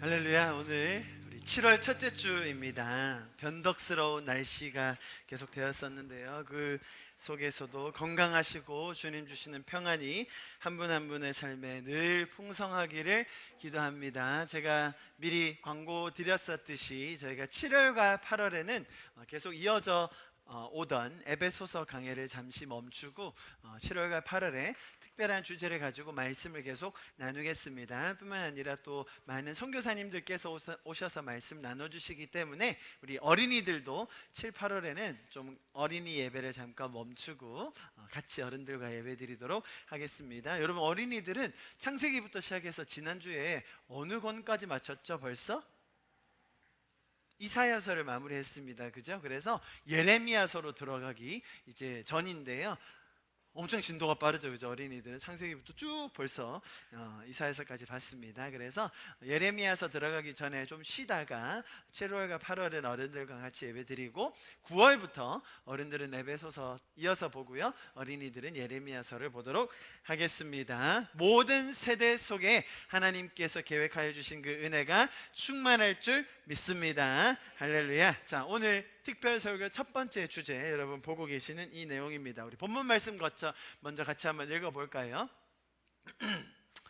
할렐루야. 오늘 우리 7월 첫째 주입니다. 변덕스러운 날씨가 계속 되었었는데요. 그 속에서도 건강하시고 주님 주시는 평안이 한 분 한 분의 삶에 늘 풍성하기를 기도합니다. 제가 미리 광고 드렸었듯이 저희가 7월과 8월에는 계속 이어져 오던 에베소서 강해를 잠시 멈추고 7월과 8월에 특별한 주제를 가지고 말씀을 계속 나누겠습니다. 뿐만 아니라 또 많은 선교사님들께서 오셔서 말씀 나눠주시기 때문에 우리 어린이들도 7, 8월에는 좀 어린이 예배를 잠깐 멈추고 같이 어른들과 예배 드리도록 하겠습니다. 여러분, 어린이들은 창세기부터 시작해서 지난주에 어느 권까지 마쳤죠? 벌써? 이사야서를 마무리했습니다. 그죠? 그래서 예레미야서로 들어가기 이제 전인데요. 엄청 진도가 빠르죠, 그죠? 어린이들은 창세기부터 쭉 벌써 이사야서까지 봤습니다. 그래서 예레미야서 들어가기 전에 좀 쉬다가 7월과 8월은 어른들과 같이 예배드리고 9월부터 어른들은 에베소서 이어서 보고요, 어린이들은 예레미야서를 보도록 하겠습니다. 모든 세대 속에 하나님께서 계획하여 주신 그 은혜가 충만할 줄 믿습니다. 할렐루야. 자, 오늘 특별 설교 첫 번째 주제, 여러분 보고 계시는 이 내용입니다. 우리 본문 말씀 먼저 같이 한번 읽어볼까요?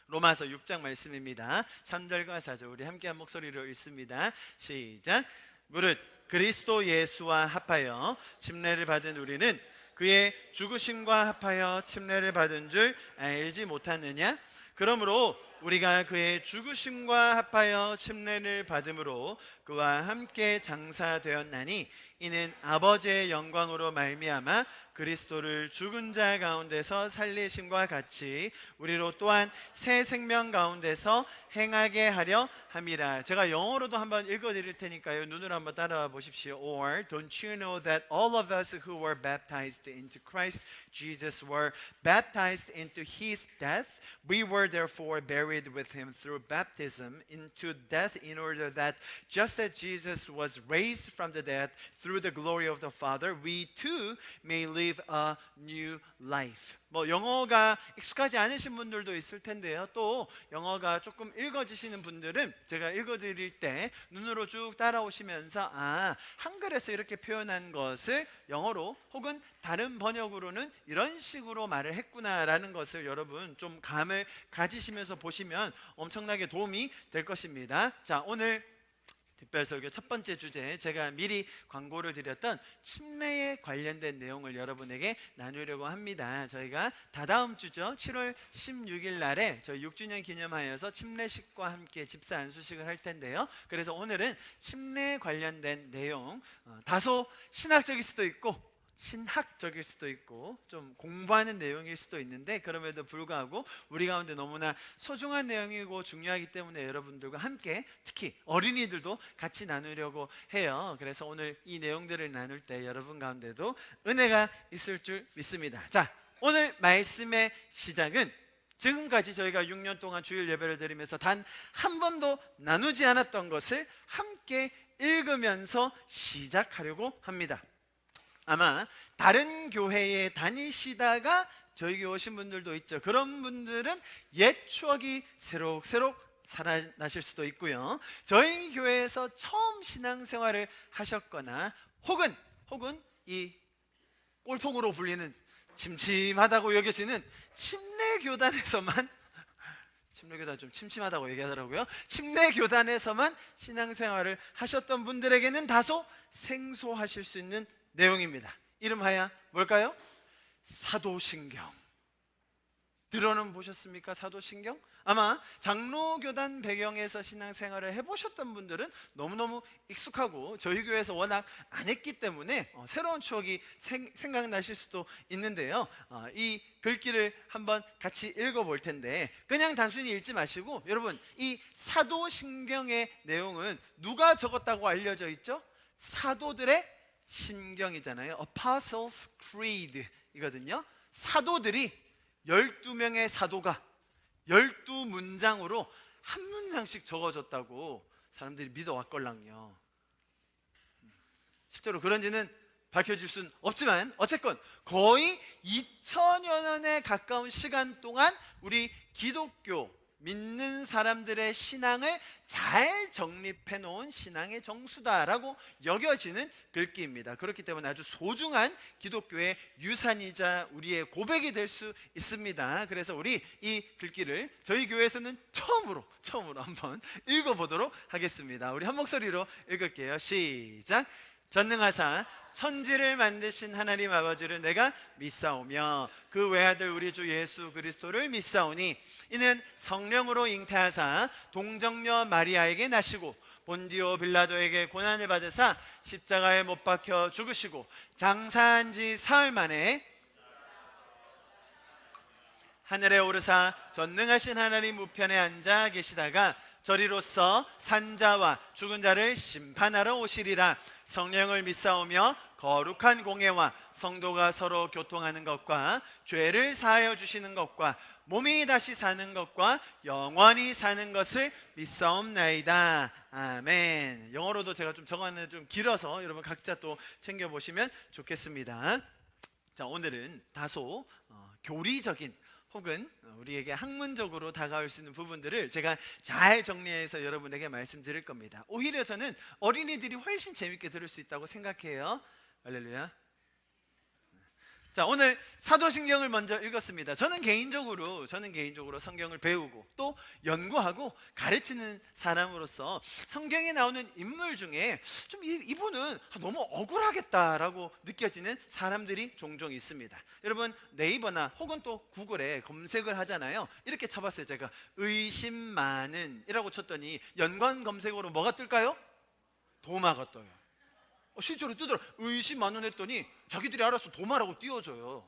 로마서 6장 말씀입니다. 3절과 4절 우리 함께한 목소리로 읽습니다. 시작. 무릇 그리스도 예수와 합하여 침례를 받은 우리는 그의 죽으심과 합하여 침례를 받은 줄 알지 못하느냐? 그러므로 우리가 그의 죽으심과 합하여 침례를 받음으로 그와 함께 장사되었나니 이는 아버지의 영광으로 말미암아 그리스도를 죽은 자 가운데서 살리심과 같이 우리로 또한 새 생명 가운데서 행하게 하려 함이라. 제가 영어로도 한번 읽어드릴 테니까요, 눈으로 한번 따라와 보십시오. Or don't you know that all of us who were baptized into Christ Jesus were baptized into His death? We were therefore buried with Him through baptism into death, in order that just as Jesus was raised from the dead through the glory of the Father, we too may live a new life. 영어가 익숙하지 않으신 분들도 있을 텐데요. 또 영어가 조금 읽어지시는 분들은 제가 읽어드릴 때 눈으로 쭉 따라오시면서 한글에서 이렇게 표현한 것을 영어로 혹은 다른 번역으로는 이런 식으로 말을 했구나라는 것을 여러분 좀 감을 가지시면서 보시면 엄청나게 도움이 될 것입니다. 자, 오늘 특별설교 첫 번째 주제, 제가 미리 광고를 드렸던 침례에 관련된 내용을 여러분에게 나누려고 합니다. 저희가 다다음 주죠, 7월 16일 날에 저희 6주년 기념하여서 침례식과 함께 집사 안수식을 할 텐데요. 그래서 오늘은 침례에 관련된 내용, 다소 신학적일 수도 있고 신학적일 수도 있고 좀 공부하는 내용일 수도 있는데, 그럼에도 불구하고 우리 가운데 너무나 소중한 내용이고 중요하기 때문에 여러분들과 함께, 특히 어린이들도 같이 나누려고 해요. 그래서 오늘 이 내용들을 나눌 때 여러분 가운데도 은혜가 있을 줄 믿습니다. 자, 오늘 말씀의 시작은 지금까지 저희가 6년 동안 주일 예배를 드리면서 단 한 번도 나누지 않았던 것을 함께 읽으면서 시작하려고 합니다. 아마 다른 교회에 다니시다가 저희 교회 오신 분들도 있죠. 그런 분들은 옛 추억이 새록새록 살아나실 수도 있고요. 저희 교회에서 처음 신앙생활을 하셨거나 혹은 이 꼴통으로 불리는 침침하다고 여겨지는 침례교단에서만 침례교단 좀 침침하다고 얘기하더라고요. 침례교단에서만 신앙생활을 하셨던 분들에게는 다소 생소하실 수 있는 내용입니다. 이름하여 뭘까요? 사도신경. 들어는 보셨습니까? 사도신경? 아마 장로교단 배경에서 신앙생활을 해보셨던 분들은 너무너무 익숙하고 저희 교회에서 워낙 안 했기 때문에 새로운 추억이 생각나실 수도 있는데요. 이 글귀를 한번 같이 읽어볼 텐데, 그냥 단순히 읽지 마시고, 여러분, 이 사도신경의 내용은 누가 적었다고 알려져 있죠? 사도들의 신경이잖아요. Apostles' Creed 이거든요. 사도들이 12명의 사도가 12문장으로 한 문장씩 적어줬다고 사람들이 믿어왔걸랑요. 실제로 그런지는 밝혀질 수는 없지만 어쨌건 거의 2000여 년에 가까운 시간 동안 우리 기독교 믿는 사람들의 신앙을 잘 정립해 놓은 신앙의 정수다라고 여겨지는 글귀입니다. 그렇기 때문에 아주 소중한 기독교의 유산이자 우리의 고백이 될 수 있습니다. 그래서 우리 이 글귀를 저희 교회에서는 처음으로 한번 읽어보도록 하겠습니다. 우리 한 목소리로 읽을게요. 시작. 전능하사 천지를 만드신 하나님 아버지를 내가 믿사오며 그 외아들 우리 주 예수 그리스도를 믿사오니 이는 성령으로 잉태하사 동정녀 마리아에게 나시고 본디오 빌라도에게 고난을 받으사 십자가에 못 박혀 죽으시고 장사한 지 사흘 만에 하늘에 오르사 전능하신 하나님 우편에 앉아 계시다가 저리로서 산자와 죽은 자를 심판하러 오시리라. 성령을 믿사오며 거룩한 공예와 성도가 서로 교통하는 것과 죄를 사하여 주시는 것과 몸이 다시 사는 것과 영원히 사는 것을 믿사옵나이다. 아멘. 영어로도 제가 좀 적어놨는데 좀 길어서 여러분 각자 또 챙겨보시면 좋겠습니다. 자, 오늘은 다소 교리적인 혹은 우리에게 학문적으로 다가올 수 있는 부분들을 제가 잘 정리해서 여러분에게 말씀드릴 겁니다. 오히려 저는 어린이들이 훨씬 재밌게 들을 수 있다고 생각해요. 할렐루야. 자, 오늘 사도신경을 먼저 읽었습니다. 저는 개인적으로 성경을 배우고 또 연구하고 가르치는 사람으로서 성경에 나오는 인물 중에 좀 이분은 너무 억울하겠다라고 느껴지는 사람들이 종종 있습니다. 여러분 네이버나 혹은 또 구글에 검색을 하잖아요. 이렇게 쳐봤어요. 제가 의심 많은 이라고 쳤더니 연관 검색어로 뭐가 뜰까요? 도마가 떠요. 실제로 뜨더라. 의심 많은 했더니 자기들이 알아서 도마라고 띄워줘요.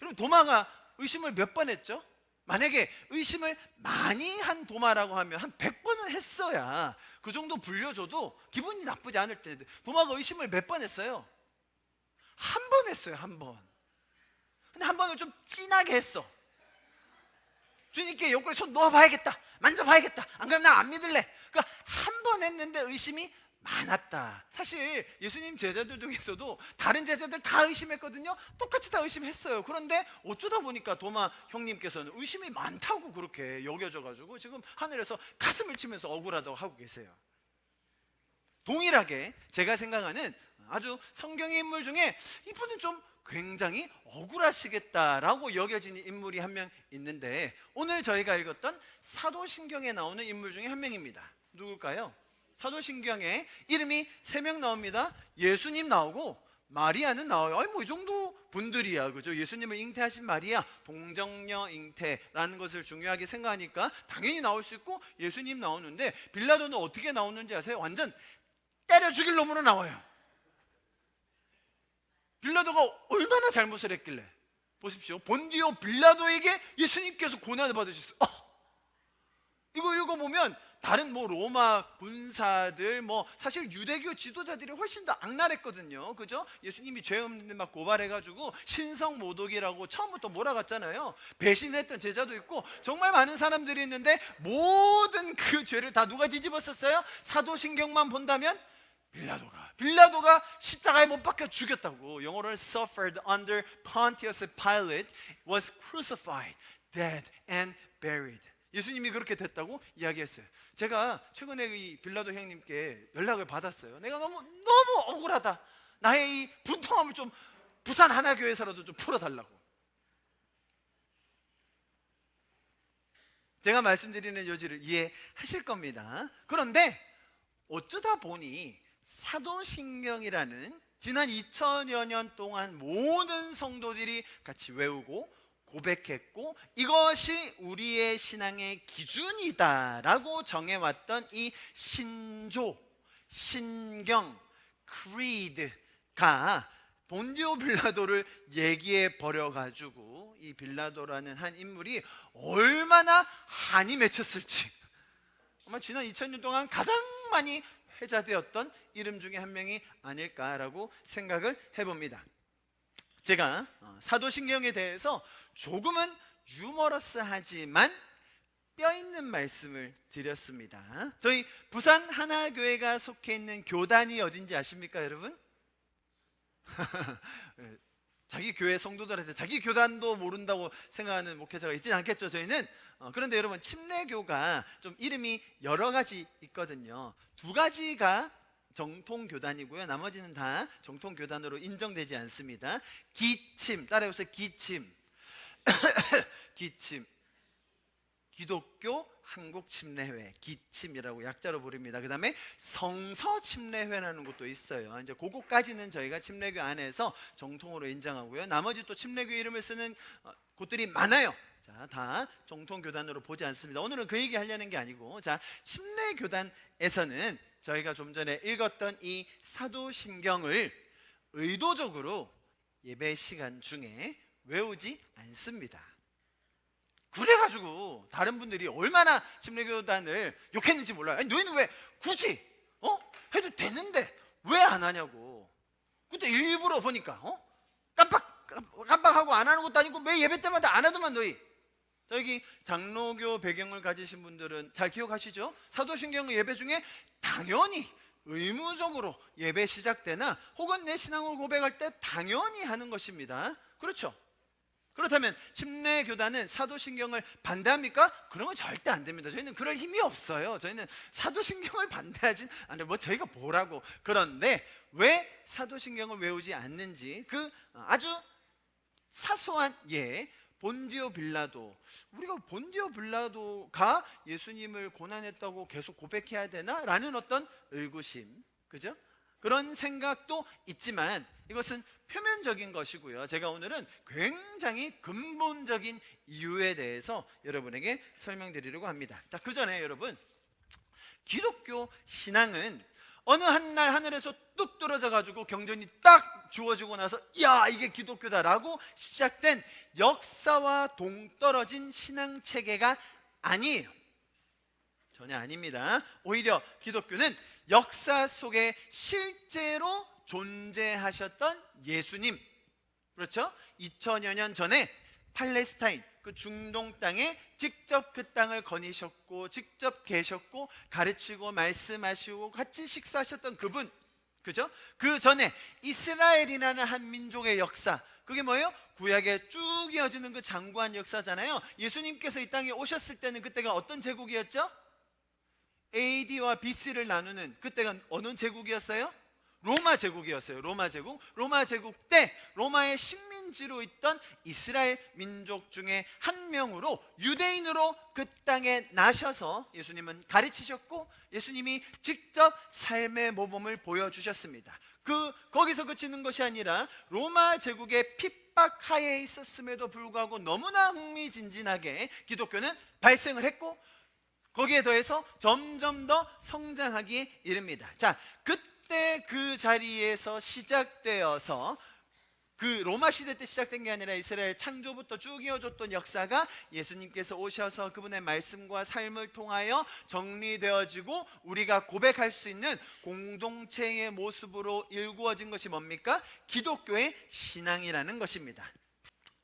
여러분 도마가 의심을 몇 번 했죠? 만약에 의심을 많이 한 도마라고 하면 한 100번은 했어야 그 정도 불려줘도 기분이 나쁘지 않을 텐데 도마가 의심을 몇 번 했어요? 한 번 했어요. 한 번. 근데 한 번을 좀 진하게 했어. 주님께 옆구리 손 놓아봐야겠다, 만져봐야겠다, 안 그러면 나 안 믿을래. 그러니까 한 번 했는데 의심이 많았다. 사실 예수님 제자들 중에서도 다른 제자들 다 의심했거든요. 똑같이 다 의심했어요. 그런데 어쩌다 보니까 도마 형님께서는 의심이 많다고 그렇게 여겨져가지고 지금 하늘에서 가슴을 치면서 억울하다고 하고 계세요. 동일하게 제가 생각하는 아주 성경의 인물 중에 이분은 좀 굉장히 억울하시겠다라고 여겨지는 인물이 한 명 있는데 오늘 저희가 읽었던 사도신경에 나오는 인물 중에 한 명입니다. 누굴까요? 사도신경에 이름이 3명 나옵니다. 예수님 나오고 마리아는 나와요. 아니 뭐 이 정도 분들이야, 그죠? 예수님을 잉태하신 마리아, 동정녀 잉태라는 것을 중요하게 생각하니까 당연히 나올 수 있고 예수님 나오는데 빌라도는 어떻게 나오는지 아세요? 완전 때려 죽일 놈으로 나와요. 빌라도가 얼마나 잘못을 했길래 보십시오. 본디오 빌라도에게 예수님께서 고난을 받으셨어요. 이거 읽어보면 다른 뭐 로마 군사들 사실 유대교 지도자들이 훨씬 더 악랄했거든요. 그죠? 예수님이 죄 없는데 막 고발해가지고 신성 모독이라고 처음부터 몰아갔잖아요. 배신했던 제자도 있고 정말 많은 사람들이 있는데 모든 그 죄를 다 누가 뒤집었었어요? 사도신경만 본다면 빌라도가 십자가에 못 박혀 죽였다고. 영어로는 suffered under Pontius Pilate, was crucified, dead and buried. 예수님이 그렇게 됐다고 이야기했어요. 제가 최근에 이 빌라도 형님께 연락을 받았어요. 내가 너무 억울하다. 나의 이 분통함을 좀 부산 하나교회에서라도 좀 풀어달라고. 제가 말씀드리는 요지를 이해하실 겁니다. 그런데 어쩌다 보니 사도신경이라는 지난 2000여 년 동안 모든 성도들이 같이 외우고 고백했고 이것이 우리의 신앙의 기준이다라고 정해왔던 이 신조, 신경, creed가 본디오 빌라도를 얘기해 버려가지고 이 빌라도라는 한 인물이 얼마나 한이 맺혔을지 아마 지난 2000년 동안 가장 많이 회자되었던 이름 중에 한 명이 아닐까라고 생각을 해봅니다. 제가 사도신경에 대해서 조금은 유머러스하지만 뼈있는 말씀을 드렸습니다. 저희 부산 하나교회가 속해 있는 교단이 어딘지 아십니까 여러분? 자기 교회 성도들한테 자기 교단도 모른다고 생각하는 목회자가 있지 않겠죠, 저희는. 그런데 여러분, 침례교가 좀 이름이 여러 가지 있거든요. 두 가지가 정통 교단이고요. 나머지는 다 정통 교단으로 인정되지 않습니다. 기침, 따라해보세요. 기침. 기침. 기독교 한국침례회, 기침이라고 약자로 부릅니다. 그 다음에 성서침례회라는 것도 있어요. 이제 그거까지는 저희가 침례교 안에서 정통으로 인정하고요. 나머지 또 침례교 이름을 쓰는 곳들이 많아요. 자, 다 정통 교단으로 보지 않습니다. 오늘은 그 얘기 하려는 게 아니고, 자, 침례교단에서는 저희가 좀 전에 읽었던 이 사도신경을 의도적으로 예배 시간 중에 외우지 않습니다. 그래가지고 다른 분들이 얼마나 침례교단을 욕했는지 몰라요. 아니, 너희는 왜 굳이 해도 되는데 왜 안 하냐고. 그때 일부러 보니까 깜빡하고 안 하는 것도 아니고 왜 예배 때마다 안 하더만 너희. 자, 여기 장로교 배경을 가지신 분들은 잘 기억하시죠? 사도신경의 예배 중에 당연히 의무적으로 예배 시작 때나 혹은 내 신앙을 고백할 때 당연히 하는 것입니다. 그렇죠? 그렇다면 침례교단은 사도신경을 반대합니까? 그러면 절대 안 됩니다. 저희는 그럴 힘이 없어요. 저희는 사도신경을 반대하진 않아요. 뭐 저희가 뭐라고. 그런데 왜 사도신경을 외우지 않는지 그 아주 사소한 예, 본디오 빌라도, 우리가 본디오 빌라도가 예수님을 고난했다고 계속 고백해야 되나? 라는 어떤 의구심, 그죠? 그런 생각도 있지만 이것은 표면적인 것이고요. 제가 오늘은 굉장히 근본적인 이유에 대해서 여러분에게 설명드리려고 합니다. 자, 그 전에 여러분, 기독교 신앙은 어느 한날 하늘에서 뚝 떨어져 가지고 경전이 딱 주어지고 나서 야, 이게 기독교다라고 시작된 역사와 동떨어진 신앙 체계가 아니에요. 전혀 아닙니다. 오히려 기독교는 역사 속에 실제로 존재하셨던 예수님, 그렇죠? 2000여 년 전에 팔레스타인, 그 중동 땅에 직접 그 땅을 거니셨고 직접 계셨고 가르치고 말씀하시고 같이 식사하셨던 그분, 그죠? 그 전에 이스라엘이라는 한 민족의 역사, 그게 뭐예요? 구약에 쭉 이어지는 그 장구한 역사잖아요. 예수님께서 이 땅에 오셨을 때는 그때가 어떤 제국이었죠? AD와 BC를 나누는 그때가 어느 제국이었어요? 로마 제국이었어요. 로마 제국. 로마 제국 때 로마의 식민지로 있던 이스라엘 민족 중에 한 명으로 유대인으로 그 땅에 나셔서 예수님은 가르치셨고 예수님이 직접 삶의 모범을 보여주셨습니다. 거기서 그치는 것이 아니라 로마 제국의 핍박하에 있었음에도 불구하고 너무나 흥미진진하게 기독교는 발생을 했고 거기에 더해서 점점 더 성장하기에 이릅니다. 자, 그때 그 자리에서 시작되어서 그 로마 시대 때 시작된 게 아니라 이스라엘 창조부터 쭉 이어졌던 역사가 예수님께서 오셔서 그분의 말씀과 삶을 통하여 정리되어지고 우리가 고백할 수 있는 공동체의 모습으로 일구어진 것이 뭡니까? 기독교의 신앙이라는 것입니다.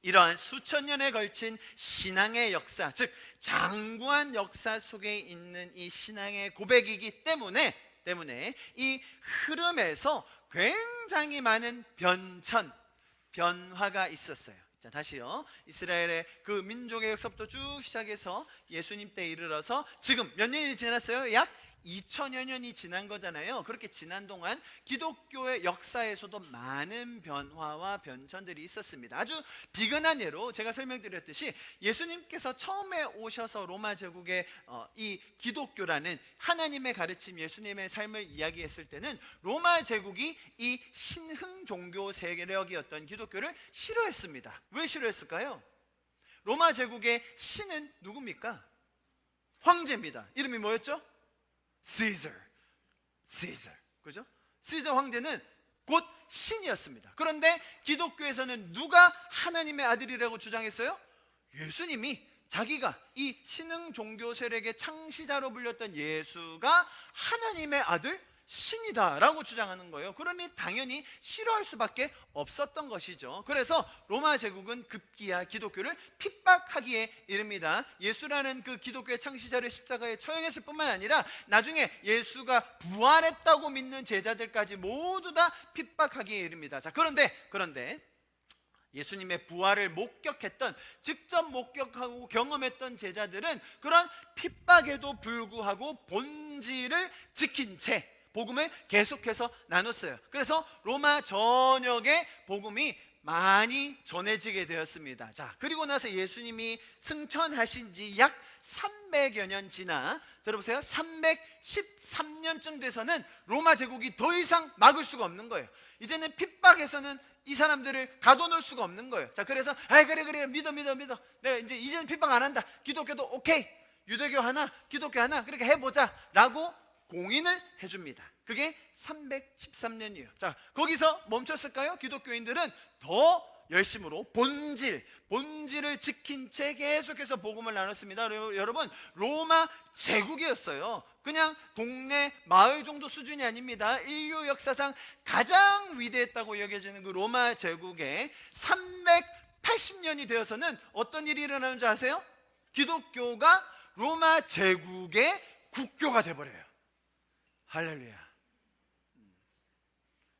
이러한 수천 년에 걸친 신앙의 역사, 즉 장구한 역사 속에 있는 이 신앙의 고백이기 때문에 이 흐름에서 굉장히 많은 변화가 있었어요. 자, 다시요. 이스라엘의 그 민족의 역사부터 쭉 시작해서 예수님 때 이르러서 지금 몇 년이 지났어요? 약 2000여 년이 지난 거잖아요. 그렇게 지난 동안 기독교의 역사에서도 많은 변화와 변천들이 있었습니다. 아주 비근한 예로 제가 설명드렸듯이 예수님께서 처음에 오셔서 로마 제국의 이 기독교라는 하나님의 가르침, 예수님의 삶을 이야기했을 때는 로마 제국이 이 신흥 종교 세력이었던 기독교를 싫어했습니다. 왜 싫어했을까요? 로마 제국의 신은 누굽니까? 황제입니다. 이름이 뭐였죠? Caesar. 그죠? 시저 황제는 곧 신이었습니다. 그런데 기독교에서는 누가 하나님의 아들이라고 주장했어요? 예수님이 자기가 이 신흥 종교 세력의 창시자로 불렸던 예수가 하나님의 아들 신이다라고 주장하는 거예요. 그러니 당연히 싫어할 수밖에 없었던 것이죠. 그래서 로마 제국은 급기야 기독교를 핍박하기에 이릅니다. 예수라는 그 기독교의 창시자를 십자가에 처형했을 뿐만 아니라 나중에 예수가 부활했다고 믿는 제자들까지 모두 다 핍박하기에 이릅니다. 자, 그런데 예수님의 부활을 목격했던, 직접 목격하고 경험했던 제자들은 그런 핍박에도 불구하고 본질을 지킨 채 복음을 계속해서 나눴어요. 그래서 로마 전역에 복음이 많이 전해지게 되었습니다. 자, 그리고 나서 예수님이 승천하신 지 약 300여 년 지나, 들어보세요, 313년쯤 돼서는 로마 제국이 더 이상 막을 수가 없는 거예요. 이제는 핍박에서는 이 사람들을 가둬놓을 수가 없는 거예요. 자, 그래서 그래 믿어. 내가 이제는 핍박 안 한다. 기독교도 오케이, 유대교 하나, 기독교 하나, 그렇게 해보자 라고 공인을 해줍니다. 그게 313년이에요. 자, 거기서 멈췄을까요? 기독교인들은 더 열심으로 본질을 지킨 채 계속해서 복음을 나눴습니다. 여러분, 로마 제국이었어요. 그냥 동네 마을 정도 수준이 아닙니다. 인류 역사상 가장 위대했다고 여겨지는 그 로마 제국에 380년이 되어서는 어떤 일이 일어나는 줄 아세요? 기독교가 로마 제국의 국교가 돼버려요. 할렐루야.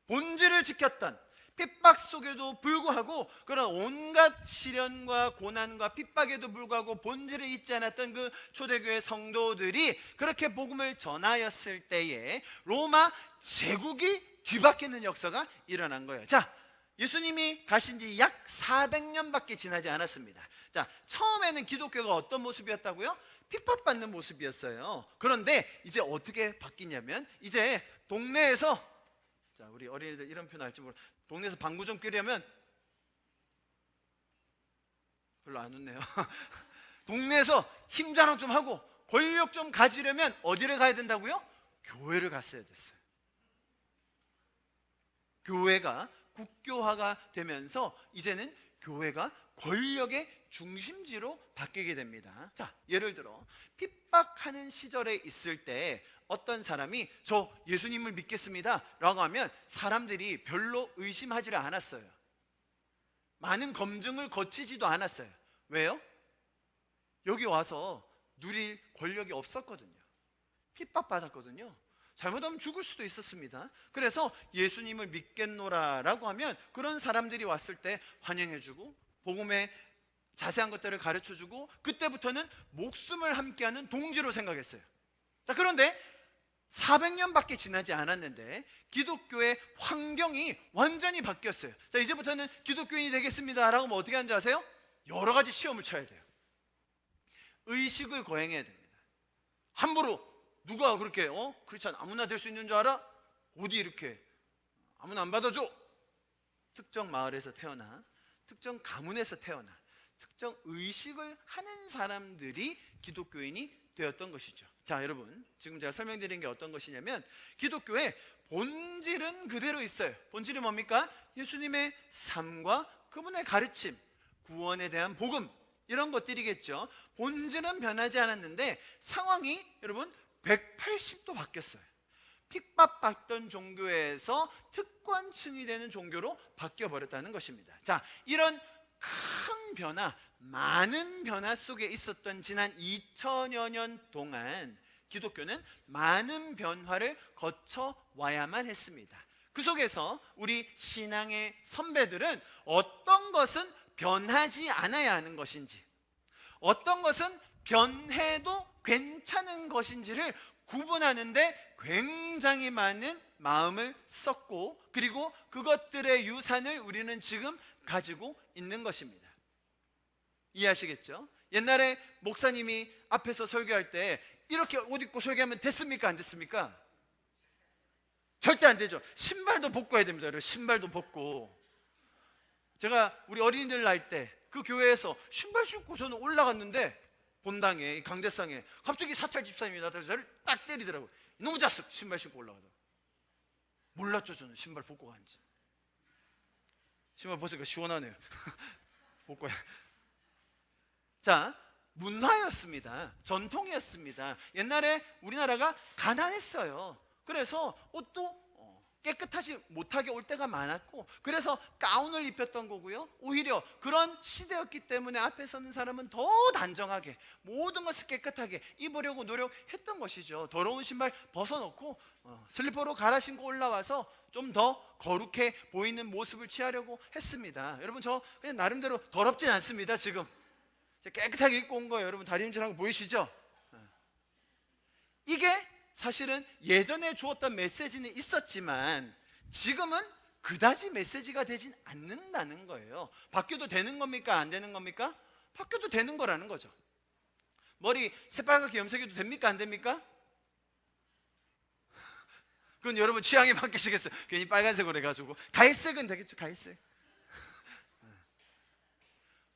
본질을 지켰던, 핍박 속에도 불구하고, 그런 온갖 시련과 고난과 핍박에도 불구하고 본질을 잊지 않았던 그 초대교회 성도들이 그렇게 복음을 전하였을 때에 로마 제국이 뒤바뀌는 역사가 일어난 거예요. 자, 예수님이 가신 지 약 400년밖에 지나지 않았습니다. 자, 처음에는 기독교가 어떤 모습이었다고요? 핍박받는 모습이었어요. 그런데 이제 어떻게 바뀌냐면, 이제 동네에서, 자, 우리 어린이들 이런 표현 알지 모르, 동네에서 방구 좀 뀌려면, 별로 안 웃네요. 동네에서 힘 자랑 좀 하고 권력 좀 가지려면 어디를 가야 된다고요? 교회를 갔어야 됐어요. 교회가 국교화가 되면서 이제는 교회가 권력의 중심지로 바뀌게 됩니다. 자, 예를 들어 핍박하는 시절에 있을 때 어떤 사람이 저 예수님을 믿겠습니다 라고 하면 사람들이 별로 의심하지를 않았어요. 많은 검증을 거치지도 않았어요. 왜요? 여기 와서 누릴 권력이 없었거든요. 핍박받았거든요. 잘못하면 죽을 수도 있었습니다. 그래서 예수님을 믿겠노라 라고 하면 그런 사람들이 왔을 때 환영해주고 복음의 자세한 것들을 가르쳐주고, 그때부터는 목숨을 함께하는 동지로 생각했어요. 자, 그런데 400년밖에 지나지 않았는데 기독교의 환경이 완전히 바뀌었어요. 자, 이제부터는 기독교인이 되겠습니다 라고 하면 어떻게 하는지 아세요? 여러 가지 시험을 쳐야 돼요. 의식을 거행해야 됩니다. 함부로 누가 그렇게 크리스찬 아무나 될 수 있는 줄 알아? 어디 이렇게 아무나 안 받아줘. 특정 마을에서 태어나, 특정 가문에서 태어나, 특정 의식을 하는 사람들이 기독교인이 되었던 것이죠. 자, 여러분, 지금 제가 설명드린 게 어떤 것이냐면 기독교의 본질은 그대로 있어요. 본질이 뭡니까? 예수님의 삶과 그분의 가르침, 구원에 대한 복음, 이런 것들이겠죠. 본질은 변하지 않았는데 상황이 여러분 180도 바뀌었어요. 핍박받던 종교에서 특권층이 되는 종교로 바뀌어버렸다는 것입니다. 자, 이런 큰 변화, 많은 변화 속에 있었던 지난 2000여 년 동안 기독교는 많은 변화를 거쳐와야만 했습니다. 그 속에서 우리 신앙의 선배들은 어떤 것은 변하지 않아야 하는 것인지, 어떤 것은 변해도 괜찮은 것인지를 구분하는데 굉장히 많은 마음을 썼고, 그리고 그것들의 유산을 우리는 지금 가지고 있는 것입니다. 이해하시겠죠? 옛날에 목사님이 앞에서 설교할 때 이렇게 옷 입고 설교하면 됐습니까? 안 됐습니까? 절대 안 되죠. 신발도 벗고 해야 됩니다. 신발도 벗고. 제가 우리 어린이들 날 때 그 교회에서 신발 신고 저는 올라갔는데 본당에, 강대상에 갑자기 사찰 집사님이 나타나서 저를 딱 때리더라고요. 너무 잤어. 신발 신고 올라가다가. 몰랐죠, 저는 신발 벗고 간지. 신발 벗으니까 시원하네요. 벗고. 자, 문화였습니다. 전통이었습니다. 옛날에 우리나라가 가난했어요. 그래서 옷도 깨끗하지 못하게 올 때가 많았고, 그래서 가운을 입혔던 거고요. 오히려 그런 시대였기 때문에 앞에 서는 사람은 더 단정하게 모든 것을 깨끗하게 입으려고 노력했던 것이죠. 더러운 신발 벗어놓고 슬리퍼로 갈아 신고 올라와서 좀 더 거룩해 보이는 모습을 취하려고 했습니다. 여러분, 저 그냥 나름대로 더럽진 않습니다. 지금 깨끗하게 입고 온 거예요. 여러분, 다림질한 거 보이시죠? 이게 사실은 예전에 주었던 메시지는 있었지만 지금은 그다지 메시지가 되진 않는다는 거예요. 바뀌어도 되는 겁니까? 안 되는 겁니까? 바뀌어도 되는 거라는 거죠. 머리 새빨갛게 염색해도 됩니까? 안 됩니까? 그건 여러분 취향에 맡기시겠어요. 괜히 빨간색으로 해가지고. 갈색은 되겠죠. 갈색.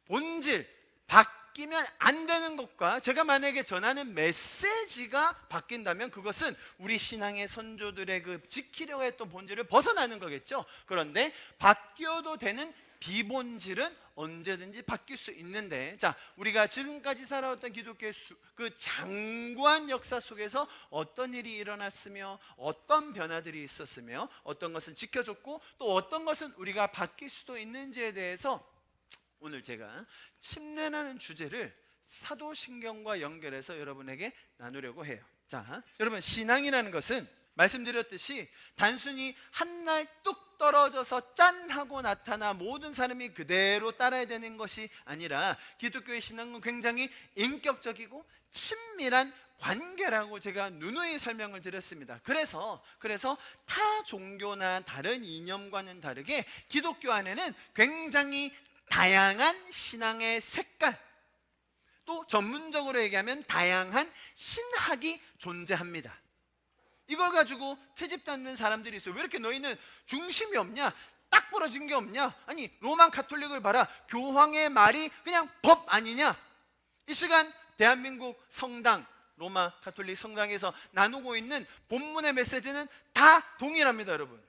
본질, 바뀌면 안 되는 것과 제가 만약에 전하는 메시지가 바뀐다면 그것은 우리 신앙의 선조들의 그 지키려고 했던 본질을 벗어나는 거겠죠. 그런데 바뀌어도 되는 비본질은 언제든지 바뀔 수 있는데, 자, 우리가 지금까지 살아왔던 기독교의 그 장구한 역사 속에서 어떤 일이 일어났으며 어떤 변화들이 있었으며 어떤 것은 지켜졌고 또 어떤 것은 우리가 바뀔 수도 있는지에 대해서 오늘 제가 침례라는 주제를 사도신경과 연결해서 여러분에게 나누려고 해요. 자, 여러분, 신앙이라는 것은 말씀드렸듯이 단순히 한날 뚝 떨어져서 짠 하고 나타나 모든 사람이 그대로 따라야 되는 것이 아니라 기독교의 신앙은 굉장히 인격적이고 친밀한 관계라고 제가 누누이 설명을 드렸습니다. 그래서 타 종교나 다른 이념과는 다르게 기독교 안에는 굉장히 다양한 신앙의 색깔, 또 전문적으로 얘기하면 다양한 신학이 존재합니다. 이걸 가지고 트집 잡는 사람들이 있어요. 왜 이렇게 너희는 중심이 없냐? 딱 부러진 게 없냐? 아니, 로만 가톨릭을 봐라. 교황의 말이 그냥 법 아니냐? 이 시간 대한민국 성당, 로마 가톨릭 성당에서 나누고 있는 본문의 메시지는 다 동일합니다. 여러분,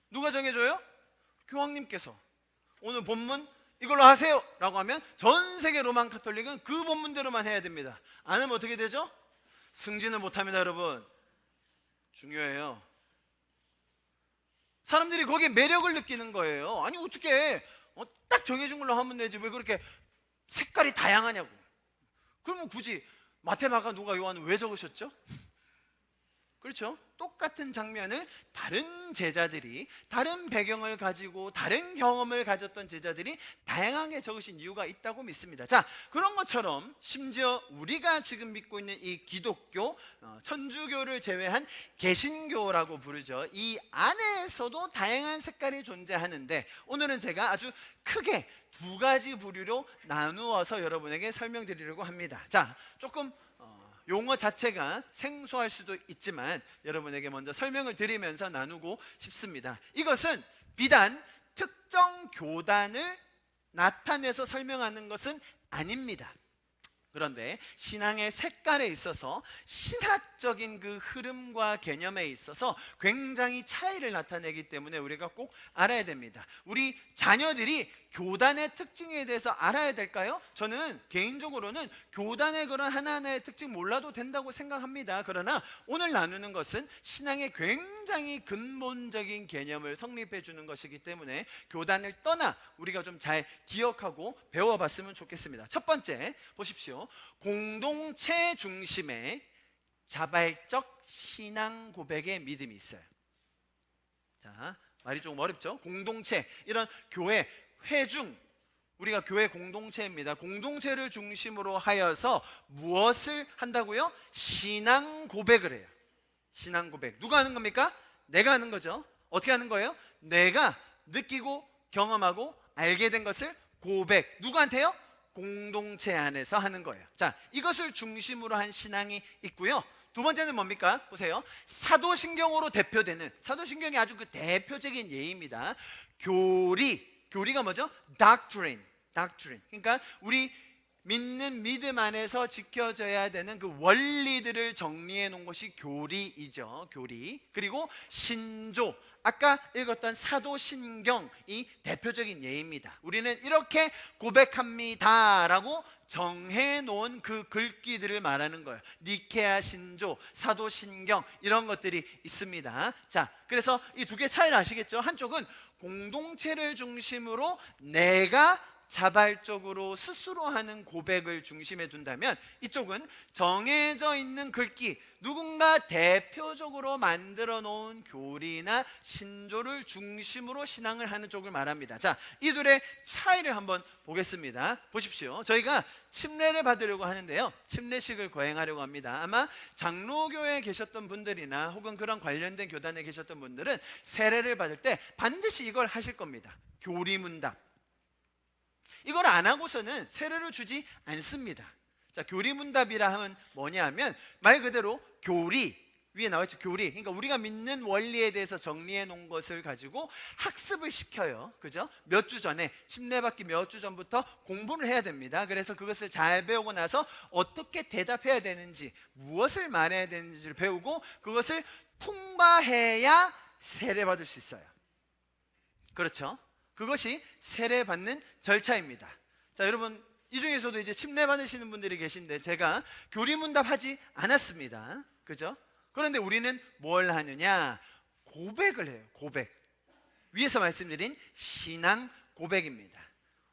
누가 정해줘요? 교황님께서 오늘 본문 이걸로 하세요 라고 하면 전 세계 로만 가톨릭은 그 본문대로만 해야 됩니다. 안 하면 어떻게 되죠? 승진을 못합니다. 여러분, 중요해요. 사람들이 거기에 매력을 느끼는 거예요. 아니, 어떻게 딱 정해진 걸로 하면 되지 왜 그렇게 색깔이 다양하냐고. 그러면 굳이 마태, 마가, 누가, 요한은 왜 적으셨죠? 그렇죠? 똑같은 장면을 다른 제자들이, 다른 배경을 가지고 다른 경험을 가졌던 제자들이 다양하게 적으신 이유가 있다고 믿습니다. 자, 그런 것처럼 심지어 우리가 지금 믿고 있는 이 기독교, 천주교를 제외한 개신교라고 부르죠. 이 안에서도 다양한 색깔이 존재하는데 오늘은 제가 아주 크게 두 가지 부류로 나누어서 여러분에게 설명드리려고 합니다. 자, 조금 용어 자체가 생소할 수도 있지만 여러분에게 먼저 설명을 드리면서 나누고 싶습니다. 이것은 비단 특정 교단을 나타내서 설명하는 것은 아닙니다. 그런데 신앙의 색깔에 있어서 신학적인 그 흐름과 개념에 있어서 굉장히 차이를 나타내기 때문에 우리가 꼭 알아야 됩니다. 우리 자녀들이 교단의 특징에 대해서 알아야 될까요? 저는 개인적으로는 교단의 그런 하나하나의 특징 몰라도 된다고 생각합니다. 그러나 오늘 나누는 것은 신앙의 굉장히 근본적인 개념을 성립해 주는 것이기 때문에 교단을 떠나 우리가 좀 잘 기억하고 배워봤으면 좋겠습니다. 첫 번째 보십시오. 공동체 중심의 자발적 신앙 고백의 믿음이 있어요. 자, 말이 조금 어렵죠? 공동체, 이런 교회, 회중, 우리가 교회 공동체입니다. 공동체를 중심으로 하여서 무엇을 한다고요? 신앙 고백을 해요. 신앙 고백. 누가 하는 겁니까? 내가 하는 거죠. 어떻게 하는 거예요? 내가 느끼고 경험하고 알게 된 것을 고백. 누구한테요? 공동체 안에서 하는 거예요. 자, 이것을 중심으로 한 신앙이 있고요. 두 번째는 뭡니까? 보세요. 사도신경으로 대표되는, 사도신경이 아주 그 대표적인 예입니다. 교리가 뭐죠? doctrine. 그러니까 우리 믿는 믿음 안에서 지켜져야 되는 그 원리들을 정리해 놓은 것이 교리이죠. 교리. 그리고 신조, 아까 읽었던 사도신경이 대표적인 예입니다. 우리는 이렇게 고백합니다 라고 정해 놓은 그 글귀들을 말하는 거예요. 니케아 신조, 사도신경, 이런 것들이 있습니다. 자, 그래서 이 두 개 차이를 아시겠죠? 한쪽은 공동체를 중심으로 내가 자발적으로 스스로 하는 고백을 중심에 둔다면, 이쪽은 정해져 있는 글귀, 누군가 대표적으로 만들어 놓은 교리나 신조를 중심으로 신앙을 하는 쪽을 말합니다. 자, 이 둘의 차이를 한번 보겠습니다. 보십시오. 저희가 침례를 받으려고 하는데요, 침례식을 거행하려고 합니다. 아마 장로교에 계셨던 분들이나 혹은 그런 관련된 교단에 계셨던 분들은 세례를 받을 때 반드시 이걸 하실 겁니다. 교리문답. 이걸 안 하고서는 세례를 주지 않습니다. 자, 교리문답이라 하면 뭐냐 하면 말 그대로 교리, 위에 나와있죠. 교리. 그러니까 우리가 믿는 원리에 대해서 정리해 놓은 것을 가지고 학습을 시켜요. 그죠? 몇 주 전에, 침례받기 몇 주 전부터 공부를 해야 됩니다. 그래서 그것을 잘 배우고 나서 어떻게 대답해야 되는지, 무엇을 말해야 되는지를 배우고 그것을 통과해야 세례받을 수 있어요. 그렇죠? 그것이 세례받는 절차입니다. 자, 여러분, 이 중에서도 이제 침례 받으시는 분들이 계신데 제가 교리문답하지 않았습니다. 그죠? 그런데 우리는 뭘 하느냐? 고백을 해요. 고백. 위에서 말씀드린 신앙 고백입니다.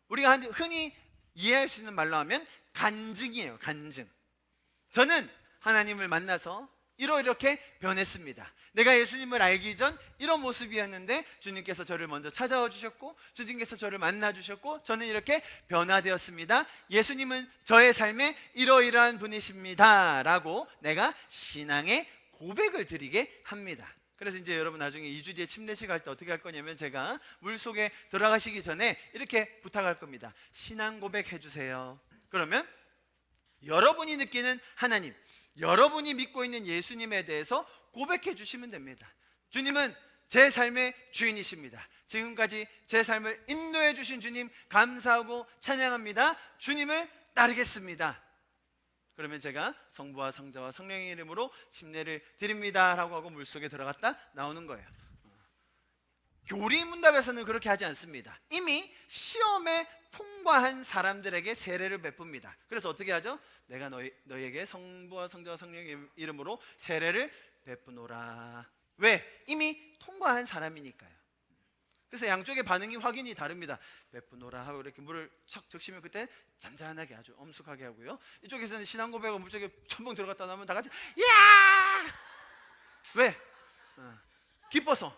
우리가 흔히 이해할 수 있는 말로 하면 간증이에요. 간증. 저는 하나님을 만나서 이렇게 변했습니다. 내가 예수님을 알기 전 이런 모습이었는데 주님께서 저를 먼저 찾아와 주셨고 주님께서 저를 만나 주셨고 저는 이렇게 변화되었습니다. 예수님은 저의 삶에 이러이러한 분이십니다 라고 내가 신앙의 고백을 드리게 합니다. 그래서 이제 여러분 나중에 2주 뒤에 침례식 할 때 어떻게 할 거냐면 제가 물속에 들어가시기 전에 이렇게 부탁할 겁니다. 신앙 고백 해주세요. 그러면 여러분이 느끼는 하나님, 여러분이 믿고 있는 예수님에 대해서 고백해 주시면 됩니다. 주님은 제 삶의 주인이십니다. 지금까지 제 삶을 인도해 주신 주님 감사하고 찬양합니다. 주님을 따르겠습니다. 그러면 제가 성부와 성자와 성령의 이름으로 침례를 드립니다 라고 하고 물속에 들어갔다 나오는 거예요. 교리문답에서는 그렇게 하지 않습니다. 이미 시험에 통과한 사람들에게 세례를 베풉니다. 그래서 어떻게 하죠? 내가 너희에게 성부와 성자와 성령의 이름으로 세례를 베푸노라. 왜? 이미 통과한 사람이니까요. 그래서 양쪽의 반응이 확연히 다릅니다. 베푸노라 하고 이렇게 물을 척 적시면 그때 잔잔하게 아주 엄숙하게 하고요. 이쪽에서는 신앙 고백하고 물속에 첨벙 들어갔다 나면 다 같이 야! 왜? 기뻐서,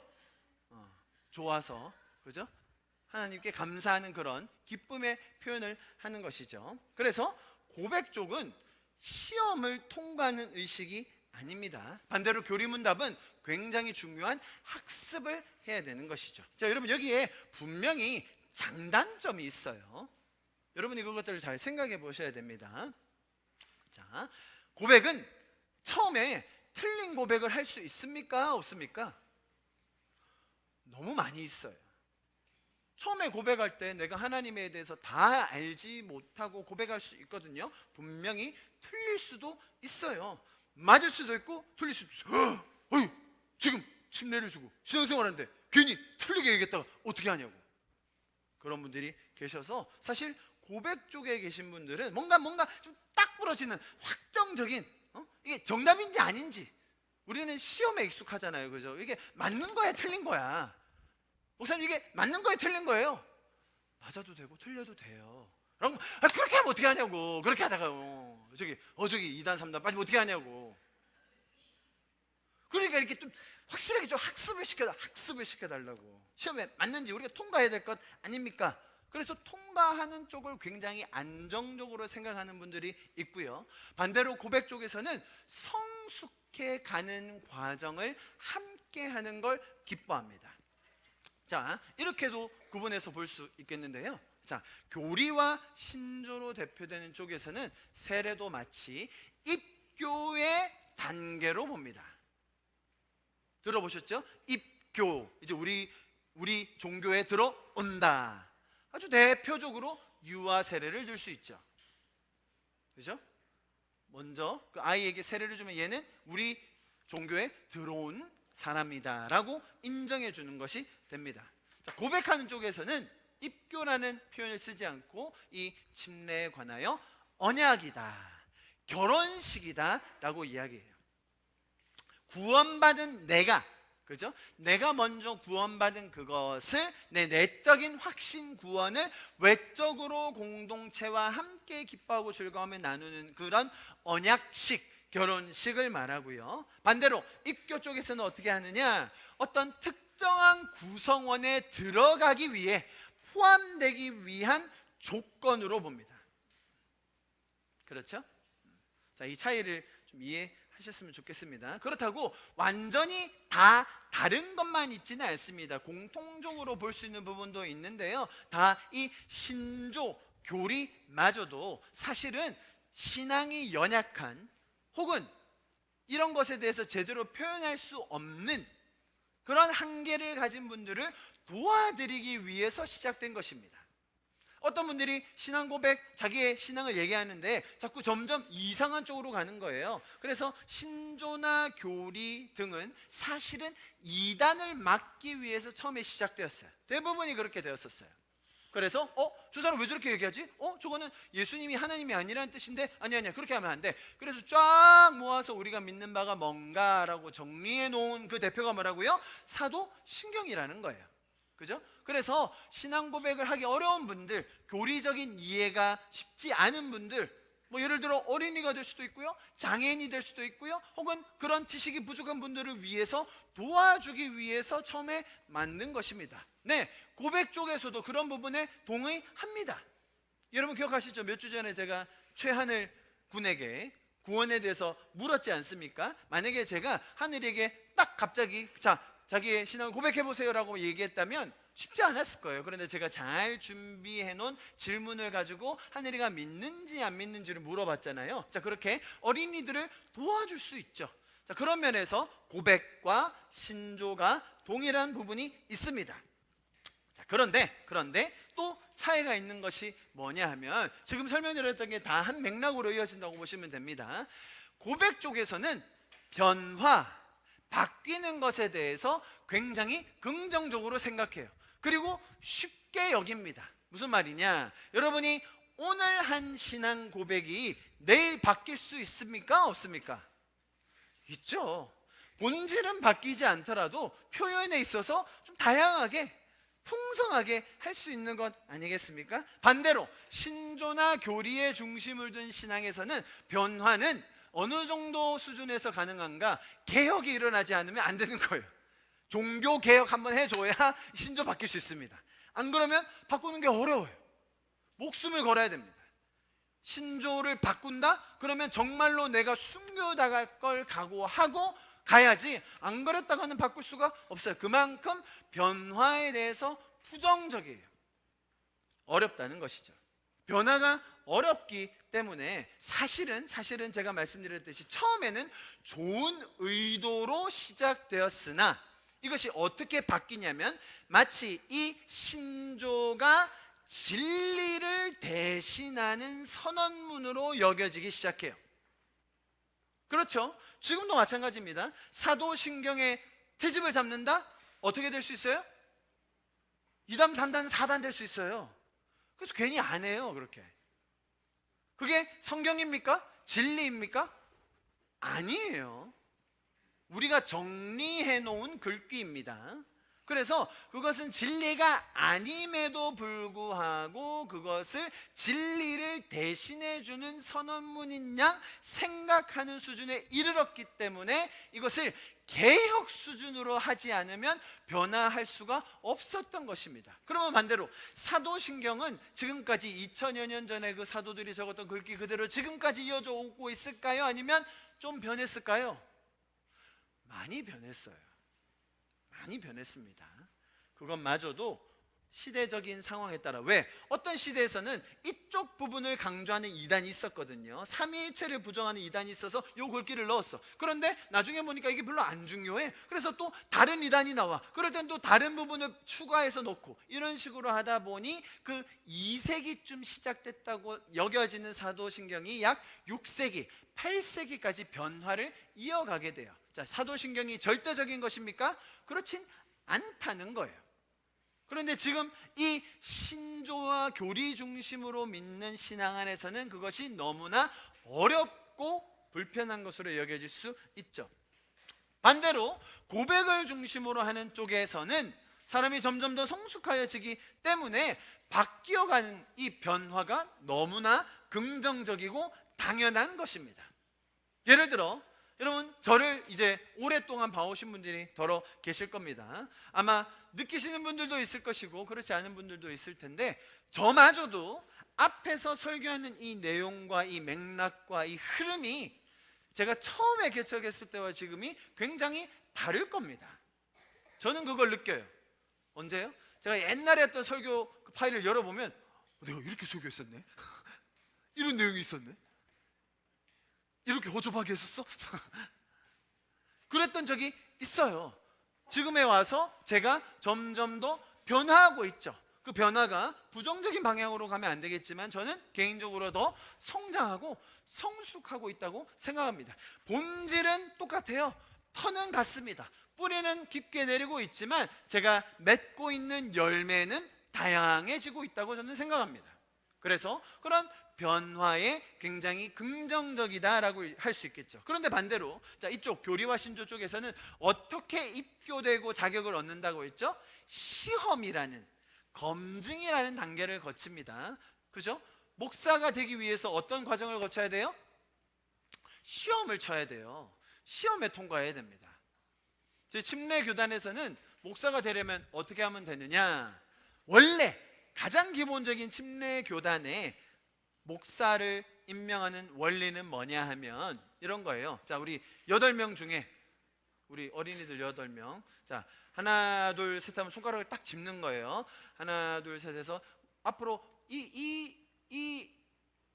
좋아서, 그죠? 하나님께 감사하는 그런 기쁨의 표현을 하는 것이죠. 그래서 고백 쪽은 시험을 통과하는 의식이 아닙니다. 반대로 교리문답은 굉장히 중요한 학습을 해야 되는 것이죠. 자, 여러분 여기에 분명히 장단점이 있어요. 여러분이 그것들을 잘 생각해 보셔야 됩니다. 자, 고백은 처음에 틀린 고백을 할 수 있습니까? 없습니까? 너무 많이 있어요. 처음에 고백할 때 내가 하나님에 대해서 다 알지 못하고 고백할 수 있거든요. 분명히 틀릴 수도 있어요. 맞을 수도 있고 틀릴 수도 있어요. 지금 침례를 주고 신앙생활하는데 괜히 틀리게 얘기했다가 어떻게 하냐고. 그런 분들이 계셔서 사실 고백 쪽에 계신 분들은 뭔가 좀 딱 부러지는 확정적인 이게 정답인지 아닌지, 우리는 시험에 익숙하잖아요. 그죠? 이게 맞는 거야 틀린 거야. 목사님 이게 맞는 거예요 틀린 거예요? 맞아도 되고 틀려도 돼요. 그럼 그렇게 하면 어떻게 하냐고. 그렇게 하다가 저기 2단 3단 빠지면 어떻게 하냐고. 그러니까 이렇게 좀 확실하게 좀 학습을 시켜달라고. 시험에 맞는지 우리가 통과해야 될 것 아닙니까? 그래서 통과하는 쪽을 굉장히 안정적으로 생각하는 분들이 있고요. 반대로 고백 쪽에서는 성숙해 가는 과정을 함께 하는 걸 기뻐합니다. 자, 이렇게도 구분해서 볼 수 있겠는데요. 자, 교리와 신조로 대표되는 쪽에서는 세례도 마치 입교의 단계로 봅니다. 들어보셨죠? 입교, 이제 우리 종교에 들어온다. 아주 대표적으로 유아 세례를 줄 수 있죠. 그죠? 먼저 그 아이에게 세례를 주면 얘는 우리 종교에 들어온 사람이다라고 인정해 주는 것이 됩니다. 자, 고백하는 쪽에서는 입교라는 표현을 쓰지 않고 이 침례에 관하여 언약이다, 결혼식이다라고 이야기해요. 구원받은 내가, 그죠? 내가 먼저 구원받은 그것을 내 내적인 확신 구원을 외적으로 공동체와 함께 기뻐하고 즐거움을 나누는 그런 언약식, 결혼식을 말하고요. 반대로 입교 쪽에서는 어떻게 하느냐? 어떤 특정한 구성원에 들어가기 위해 포함되기 위한 조건으로 봅니다. 그렇죠? 자, 이 차이를 좀 이해하셨으면 좋겠습니다. 그렇다고 완전히 다 다른 것만 있지는 않습니다. 공통적으로 볼 수 있는 부분도 있는데요. 다 이 신조, 교리마저도 사실은 신앙이 연약한 혹은 이런 것에 대해서 제대로 표현할 수 없는 그런 한계를 가진 분들을 도와드리기 위해서 시작된 것입니다. 어떤 분들이 신앙 고백, 자기의 신앙을 얘기하는데 자꾸 점점 이상한 쪽으로 가는 거예요. 그래서 신조나 교리 등은 사실은 이단을 막기 위해서 처음에 시작되었어요. 대부분이 그렇게 되었었어요. 그래서 저 사람 왜 저렇게 얘기하지? 저거는 예수님이 하나님이 아니라는 뜻인데 아니야 그렇게 하면 안 돼. 그래서 쫙 모아서 우리가 믿는 바가 뭔가라고 정리해 놓은 그 대표가 뭐라고요? 사도신경이라는 거예요. 그죠? 그래서 신앙 고백을 하기 어려운 분들, 교리적인 이해가 쉽지 않은 분들, 뭐 예를 들어 어린이가 될 수도 있고요, 장애인이 될 수도 있고요, 혹은 그런 지식이 부족한 분들을 위해서 도와주기 위해서 처음에 만든 것입니다. 네, 고백 쪽에서도 그런 부분에 동의합니다. 여러분 기억하시죠? 몇 주 전에 제가 최하늘 군에게 구원에 대해서 물었지 않습니까? 만약에 제가 하늘에게 딱 갑자기 자기의 신앙을 고백해보세요라고 얘기했다면 쉽지 않았을 거예요. 그런데 제가 잘 준비해 놓은 질문을 가지고 하늘이가 믿는지 안 믿는지를 물어봤잖아요. 자, 그렇게 어린이들을 도와줄 수 있죠. 자, 그런 면에서 고백과 신조가 동일한 부분이 있습니다. 자, 그런데 또 차이가 있는 것이 뭐냐 하면 지금 설명드렸던 게 다 한 맥락으로 이어진다고 보시면 됩니다. 고백 쪽에서는 변화, 바뀌는 것에 대해서 굉장히 긍정적으로 생각해요. 그리고 쉽게 여깁니다. 무슨 말이냐? 여러분이 오늘 한 신앙 고백이 내일 바뀔 수 있습니까? 없습니까? 있죠. 본질은 바뀌지 않더라도 표현에 있어서 좀 다양하게 풍성하게 할 수 있는 것 아니겠습니까? 반대로 신조나 교리에 중심을 둔 신앙에서는 변화는 어느 정도 수준에서 가능한가? 개혁이 일어나지 않으면 안 되는 거예요. 종교 개혁 한번 해줘야 신조 바뀔 수 있습니다. 안 그러면 바꾸는 게 어려워요. 목숨을 걸어야 됩니다. 신조를 바꾼다? 그러면 정말로 내가 순교당할 걸 각오하고 가야지, 안 그랬다가는 바꿀 수가 없어요. 그만큼 변화에 대해서 부정적이에요. 어렵다는 것이죠. 변화가 어렵기 때문에 사실은 제가 말씀드렸듯이 처음에는 좋은 의도로 시작되었으나 이것이 어떻게 바뀌냐면 마치 이 신조가 진리를 대신하는 선언문으로 여겨지기 시작해요. 그렇죠? 지금도 마찬가지입니다. 사도신경의 트집을 잡는다? 어떻게 될 수 있어요? 2단, 3단, 4단 될 수 있어요. 그래서 괜히 안 해요. 그렇게. 그게 성경입니까? 진리입니까? 아니에요. 우리가 정리해 놓은 글귀입니다. 그래서 그것은 진리가 아님에도 불구하고 그것을 진리를 대신해 주는 선언문인 양 생각하는 수준에 이르렀기 때문에 이것을 개혁 수준으로 하지 않으면 변화할 수가 없었던 것입니다. 그러면 반대로 사도신경은 지금까지 2000여 년 전에 그 사도들이 적었던 글귀 그대로 지금까지 이어져 오고 있을까요? 아니면 좀 변했을까요? 많이 변했어요. 많이 변했습니다. 그것마저도 시대적인 상황에 따라. 왜? 어떤 시대에서는 이쪽 부분을 강조하는 이단이 있었거든요. 삼위일체를 부정하는 이단이 있어서 요 글귀를 넣었어. 그런데 나중에 보니까 이게 별로 안 중요해. 그래서 또 다른 이단이 나와. 그럴 땐 또 다른 부분을 추가해서 넣고, 이런 식으로 하다 보니 그 2세기쯤 시작됐다고 여겨지는 사도신경이 약 6세기, 8세기까지 변화를 이어가게 돼요. 자, 사도신경이 절대적인 것입니까? 그렇진 않다는 거예요. 그런데 지금 이 신조와 교리 중심으로 믿는 신앙 안에서는 그것이 너무나 어렵고 불편한 것으로 여겨질 수 있죠. 반대로 고백을 중심으로 하는 쪽에서는 사람이 점점 더 성숙하여지기 때문에 바뀌어가는 이 변화가 너무나 긍정적이고 당연한 것입니다. 예를 들어 여러분, 저를 이제 오랫동안 봐오신 분들이 더러 계실 겁니다. 아마 느끼시는 분들도 있을 것이고 그렇지 않은 분들도 있을 텐데, 저마저도 앞에서 설교하는 이 내용과 이 맥락과 이 흐름이 제가 처음에 개척했을 때와 지금이 굉장히 다를 겁니다. 저는 그걸 느껴요. 언제요? 제가 옛날에 했던 설교 파일을 열어보면 내가 이렇게 설교했었네? 이런 내용이 있었네? 이렇게 허접하게 했었어? 그랬던 적이 있어요. 지금에 와서 제가 점점 더 변화하고 있죠. 그 변화가 부정적인 방향으로 가면 안 되겠지만 저는 개인적으로 더 성장하고 성숙하고 있다고 생각합니다. 본질은 똑같아요. 터는 같습니다. 뿌리는 깊게 내리고 있지만 제가 맺고 있는 열매는 다양해지고 있다고 저는 생각합니다. 그래서 그런 변화에 굉장히 긍정적이다라고 할 수 있겠죠. 그런데 반대로 자, 이쪽 교리와 신조 쪽에서는 어떻게 입교되고 자격을 얻는다고 했죠? 시험이라는, 검증이라는 단계를 거칩니다. 그죠? 목사가 되기 위해서 어떤 과정을 거쳐야 돼요? 시험을 쳐야 돼요. 시험에 통과해야 됩니다. 제 침례교단에서는 목사가 되려면 어떻게 하면 되느냐? 원래 가장 기본적인 침례교단의 목사를 임명하는 원리는 뭐냐 하면 이런 거예요. 자, 우리 8명 중에 우리 어린이들 8명, 자, 하나 둘 셋 하면 손가락을 딱 짚는 거예요. 하나 둘 셋 해서 앞으로 이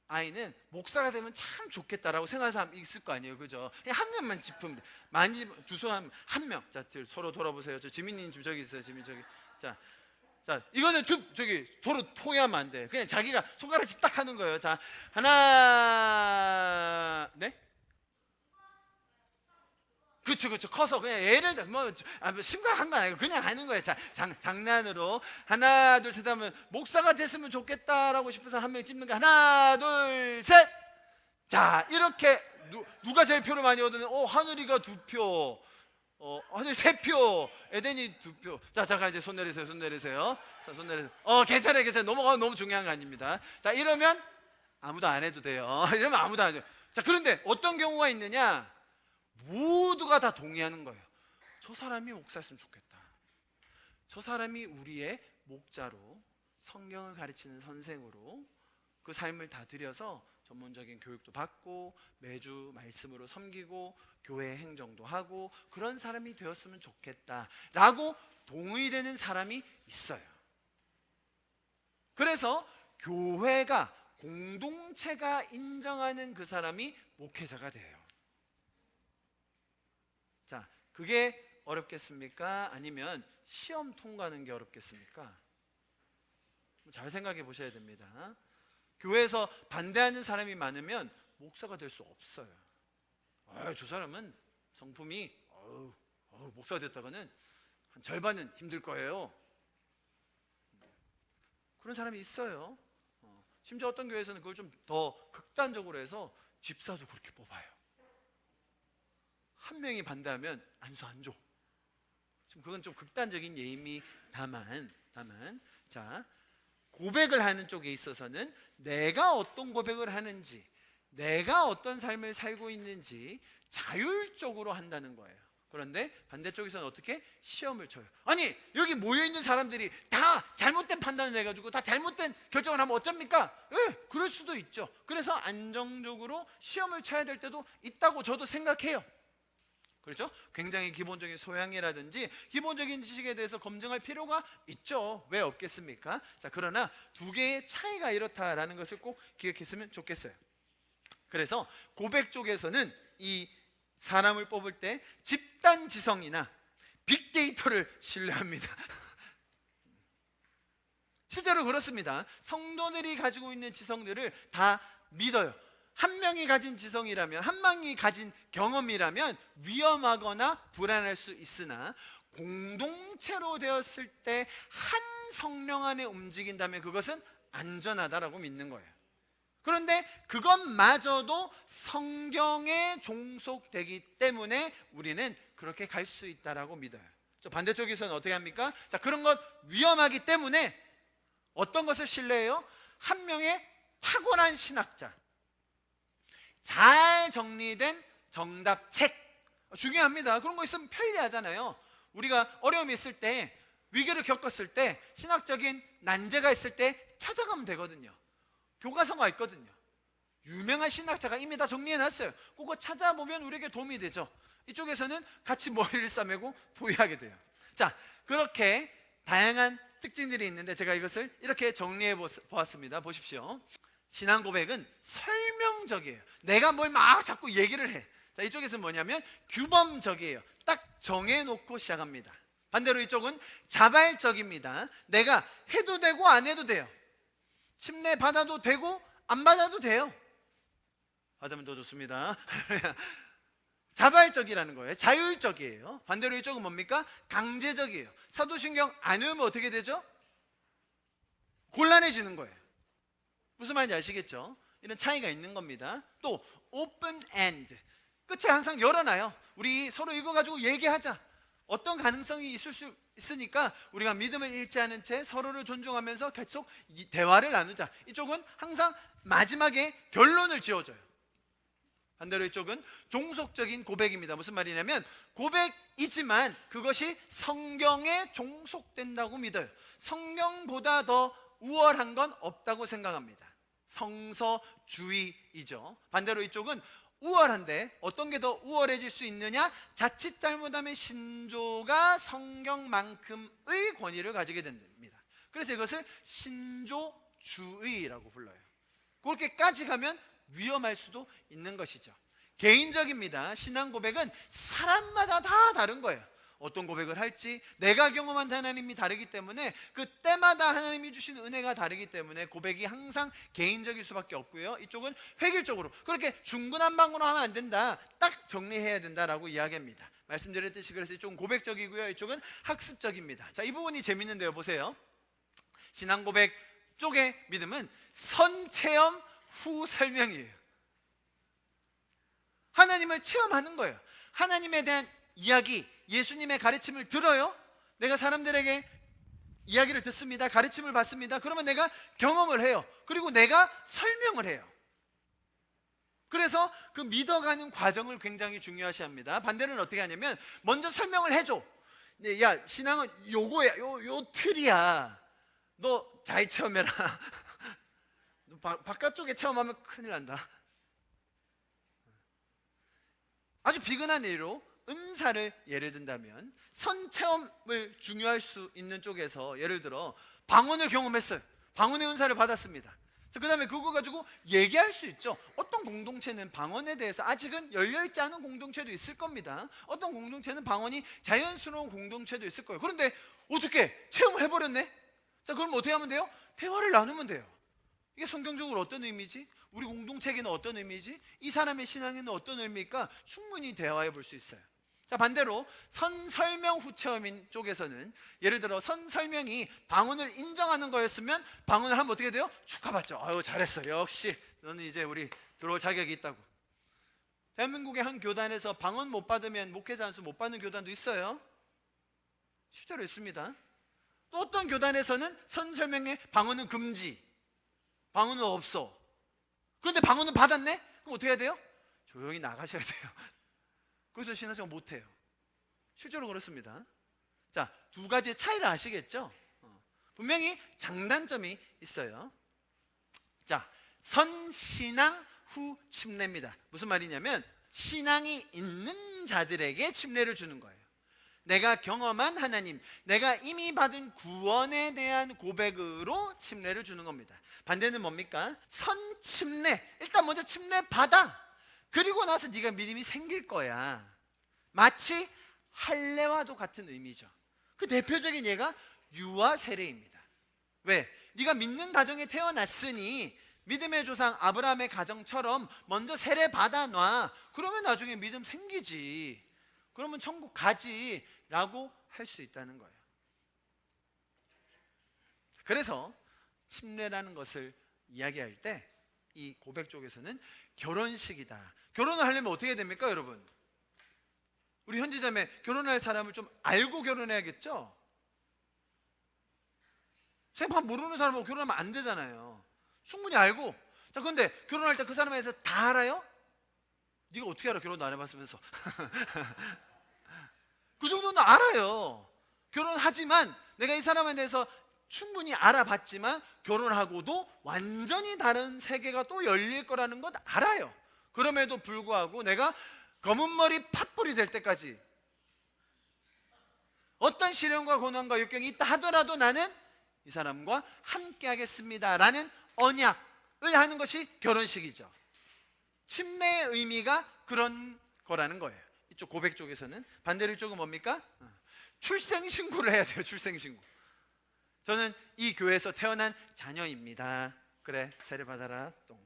아이는 목사가 되면 참 좋겠다라고 생각하는 사람 있을 거 아니에요, 그죠? 한 명만 짚으면 돼. 두 손 한 명. 자, 서로 돌아보세요. 저 지민님 지금 저기 있어요. 지민 저기. 자, 이거는 저기 도로 포위하면 안 돼. 그냥 자기가 손가락질 딱 하는 거예요. 자, 하나, 네? 그렇죠. 커서 그냥 예를 들어 뭐 심각한 건 아니고 그냥 하는 거예요. 자, 장난으로 하나, 둘, 셋 하면 목사가 됐으면 좋겠다라고 싶은 사람 한 명 찝는 거. 하나, 둘, 셋. 자, 이렇게 누가 제일 표를 많이 얻는? 하늘이가 2표. 하늘 3표, 에덴이 2표. 자, 잠깐 이제 손 내리세요. 자, 손 내리세요. 괜찮아요. 넘어가면 너무 중요한 거 아닙니다. 자, 이러면 아무도 안 해도 돼요. 이러면 아무도 안 해요. 자, 그런데 어떤 경우가 있느냐? 모두가 다 동의하는 거예요. 저 사람이 목사였으면 좋겠다. 저 사람이 우리의 목자로, 성경을 가르치는 선생으로 그 삶을 다 들여서 전문적인 교육도 받고 매주 말씀으로 섬기고 교회 행정도 하고 그런 사람이 되었으면 좋겠다라고 동의되는 사람이 있어요. 그래서 교회가, 공동체가 인정하는 그 사람이 목회자가 돼요. 자, 그게 어렵겠습니까? 아니면 시험 통과하는 게 어렵겠습니까? 잘 생각해 보셔야 됩니다. 교회에서 반대하는 사람이 많으면 목사가 될 수 없어요. 저 사람은 성품이 목사가 됐다가는 한 절반은 힘들 거예요. 그런 사람이 있어요. 심지어 어떤 교회에서는 그걸 좀 더 극단적으로 해서 집사도 그렇게 뽑아요. 한 명이 반대하면 안수 안 줘. 그건 좀 극단적인 예입니다만, 자, 고백을 하는 쪽에 있어서는 내가 어떤 고백을 하는지, 내가 어떤 삶을 살고 있는지 자율적으로 한다는 거예요. 그런데 반대쪽에서는 어떻게? 시험을 쳐요. 아니, 여기 모여있는 사람들이 다 잘못된 판단을 해가지고 다 잘못된 결정을 하면 어쩝니까? 그럴 수도 있죠. 그래서 안정적으로 시험을 쳐야 될 때도 있다고 저도 생각해요. 그렇죠? 굉장히 기본적인 소양이라든지 기본적인 지식에 대해서 검증할 필요가 있죠. 왜 없겠습니까? 자, 그러나 두 개의 차이가 이렇다라는 것을 꼭 기억했으면 좋겠어요. 그래서 고백 쪽에서는 이 사람을 뽑을 때 집단 지성이나 빅데이터를 신뢰합니다. 실제로 그렇습니다. 성도들이 가지고 있는 지성들을 다 믿어요. 한 명이 가진 지성이라면, 한 명이 가진 경험이라면 위험하거나 불안할 수 있으나 공동체로 되었을 때 한 성령 안에 움직인다면 그것은 안전하다라고 믿는 거예요. 그런데 그것마저도 성경에 종속되기 때문에 우리는 그렇게 갈 수 있다라고 믿어요. 저 반대쪽에서는 어떻게 합니까? 자, 그런 것 위험하기 때문에 어떤 것을 신뢰해요? 한 명의 탁월한 신학자, 잘 정리된 정답책, 중요합니다. 그런 거 있으면 편리하잖아요. 우리가 어려움이 있을 때, 위기를 겪었을 때, 신학적인 난제가 있을 때 찾아가면 되거든요. 교과서가 있거든요. 유명한 신학자가 이미 다 정리해놨어요. 그거 찾아보면 우리에게 도움이 되죠. 이쪽에서는 같이 머리를 싸매고 도의하게 돼요. 자, 그렇게 다양한 특징들이 있는데 제가 이것을 이렇게 정리해 보았습니다. 보십시오. 신앙 고백은 설명적이에요. 내가 뭘 막 자꾸 얘기를 해. 자, 이쪽에서는 뭐냐면 규범적이에요. 딱 정해놓고 시작합니다. 반대로 이쪽은 자발적입니다. 내가 해도 되고 안 해도 돼요. 침례 받아도 되고 안 받아도 돼요. 받으면 더 좋습니다. 자발적이라는 거예요. 자율적이에요. 반대로 이쪽은 뭡니까? 강제적이에요. 사도신경 안 외우면 어떻게 되죠? 곤란해지는 거예요. 무슨 말인지 아시겠죠? 이런 차이가 있는 겁니다. 또 오픈 엔드, 끝에 항상 열어놔요. 우리 서로 이거 가지고 얘기하자. 어떤 가능성이 있을 수 있으니까 우리가 믿음을 잃지 않은 채 서로를 존중하면서 계속 이 대화를 나누자. 이쪽은 항상 마지막에 결론을 지어줘요. 반대로 이쪽은 종속적인 고백입니다. 무슨 말이냐면 고백이지만 그것이 성경에 종속된다고 믿어요. 성경보다 더 우월한 건 없다고 생각합니다. 성서주의이죠. 반대로 이쪽은 우월한데 어떤 게 더 우월해질 수 있느냐? 자칫 잘못하면 신조가 성경만큼의 권위를 가지게 됩니다. 그래서 이것을 신조주의라고 불러요. 그렇게까지 가면 위험할 수도 있는 것이죠. 개인적입니다. 신앙 고백은 사람마다 다 다른 거예요. 어떤 고백을 할지 내가 경험한 하나님이 다르기 때문에 그때마다 하나님이 주신 은혜가 다르기 때문에 고백이 항상 개인적일 수밖에 없고요. 이쪽은 획일적으로 그렇게 중구난방으로 하면 안 된다, 딱 정리해야 된다라고 이야기합니다. 말씀드렸듯이 그래서 이쪽은 고백적이고요, 이쪽은 학습적입니다. 자, 이 부분이 재밌는데요. 보세요. 신앙 고백 쪽의 믿음은 선체험 후 설명이에요. 하나님을 체험하는 거예요. 하나님에 대한 이야기, 예수님의 가르침을 들어요. 내가 사람들에게 이야기를 듣습니다. 가르침을 받습니다. 그러면 내가 경험을 해요. 그리고 내가 설명을 해요. 그래서 그 믿어가는 과정을 굉장히 중요시 합니다. 반대로는 어떻게 하냐면 먼저 설명을 해줘. 야, 신앙은 요거야, 요 틀이야. 너 잘 체험해라. 바깥쪽에 체험하면 큰일 난다. 아주 비근한 예로 은사를 예를 든다면 선체험을 중요할 수 있는 쪽에서 예를 들어 방언을 경험했어요. 방언의 은사를 받았습니다. 그 다음에 그거 가지고 얘기할 수 있죠. 어떤 공동체는 방언에 대해서 아직은 열려있지 않은 공동체도 있을 겁니다. 어떤 공동체는 방언이 자연스러운 공동체도 있을 거예요. 그런데 어떻게 체험을 해버렸네? 자, 그럼 어떻게 하면 돼요? 대화를 나누면 돼요. 이게 성경적으로 어떤 의미지? 우리 공동체에는 어떤 의미지? 이 사람의 신앙에는 어떤 의미일까? 충분히 대화해 볼 수 있어요. 자, 반대로 선설명 후체험인 쪽에서는 예를 들어 선설명이 방언을 인정하는 거였으면 방언을 하면 어떻게 돼요? 축하받죠. 아유, 잘했어. 역시 너는 이제 우리 들어올 자격이 있다고. 대한민국의 한 교단에서 방언 못 받으면 목회자 안수 못 받는 교단도 있어요. 실제로 있습니다. 또 어떤 교단에서는 선설명에 방언은 금지, 방언은 없어. 그런데 방언은 받았네? 그럼 어떻게 해야 돼요? 조용히 나가셔야 돼요. 그래서 신앙생활 못해요. 실제로 그렇습니다. 자, 두 가지의 차이를 아시겠죠? 분명히 장단점이 있어요. 자, 선신앙 후 침례입니다. 무슨 말이냐면 신앙이 있는 믿는 자들에게 침례를 주는 거예요. 내가 경험한 하나님, 내가 이미 받은 구원에 대한 고백으로 침례를 주는 겁니다. 반대는 뭡니까? 선침례. 일단 먼저 침례 받아. 그리고 나서 네가 믿음이 생길 거야. 마치 할례와도 같은 의미죠. 그 대표적인 예가 유아 세례입니다. 왜? 네가 믿는 가정에 태어났으니 믿음의 조상 아브라함의 가정처럼 먼저 세례 받아놔. 그러면 나중에 믿음 생기지. 그러면 천국 가지 라고 할 수 있다는 거예요. 그래서 침례라는 것을 이야기할 때 이 고백 쪽에서는 결혼식이다. 결혼을 하려면 어떻게 됩니까, 여러분? 우리 현지자매, 결혼할 사람을 좀 알고 결혼해야겠죠? 생판 모르는 사람하고 결혼하면 안 되잖아요. 충분히 알고. 자, 그런데 결혼할 때 그 사람에 대해서 다 알아요? 네가 어떻게 알아? 결혼도 안 해봤으면서. 그 정도는 알아요. 결혼하지만 내가 이 사람에 대해서 충분히 알아봤지만 결혼하고도 완전히 다른 세계가 또 열릴 거라는 건 알아요. 그럼에도 불구하고 내가 검은 머리 팥불이 될 때까지 어떤 시련과 고난과 역경이 있다 하더라도 나는 이 사람과 함께 하겠습니다 라는 언약을 하는 것이 결혼식이죠. 침례의 의미가 그런 거라는 거예요. 이쪽 고백 쪽에서는. 반대로 이쪽은 뭡니까? 출생신고를 해야 돼요. 출생신고. 저는 이 교회에서 태어난 자녀입니다. 그래, 세례 받아라. 똥.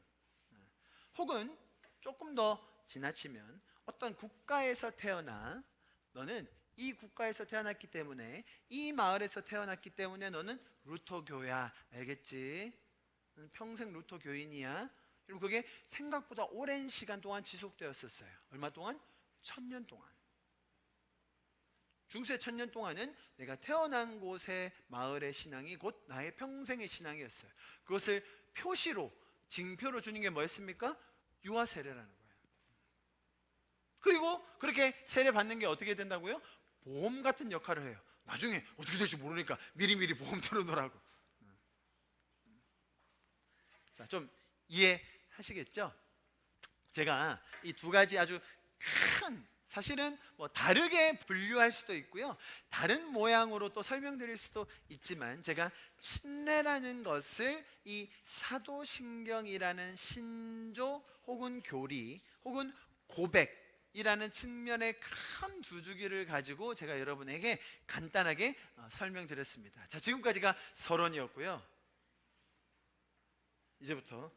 혹은 조금 더 지나치면 어떤 국가에서 태어나 너는 이 국가에서 태어났기 때문에 이 마을에서 태어났기 때문에 너는 루터교야. 알겠지? 평생 루터교인이야. 그리고 그게 생각보다 오랜 시간 동안 지속되었었어요. 얼마 동안? 1000년 동안. 중세 1000년 동안은 내가 태어난 곳의 마을의 신앙이 곧 나의 평생의 신앙이었어요. 그것을 표시로, 징표로 주는 게 뭐였습니까? 유아 세례라는 거예요. 그리고 그렇게 세례 받는 게 어떻게 된다고요? 보험 같은 역할을 해요. 나중에 어떻게 될지 모르니까 미리미리 보험 들어놓으라고. 자, 좀 이해하시겠죠? 제가 이 두 가지 아주 큰, 사실은 뭐 다르게 분류할 수도 있고요, 다른 모양으로 또 설명드릴 수도 있지만, 제가 침례라는 것을 이 사도신경이라는 신조 혹은 교리 혹은 고백이라는 측면의 큰 두 주기를 가지고 제가 여러분에게 간단하게 설명드렸습니다. 자, 지금까지가 서론이었고요. 이제부터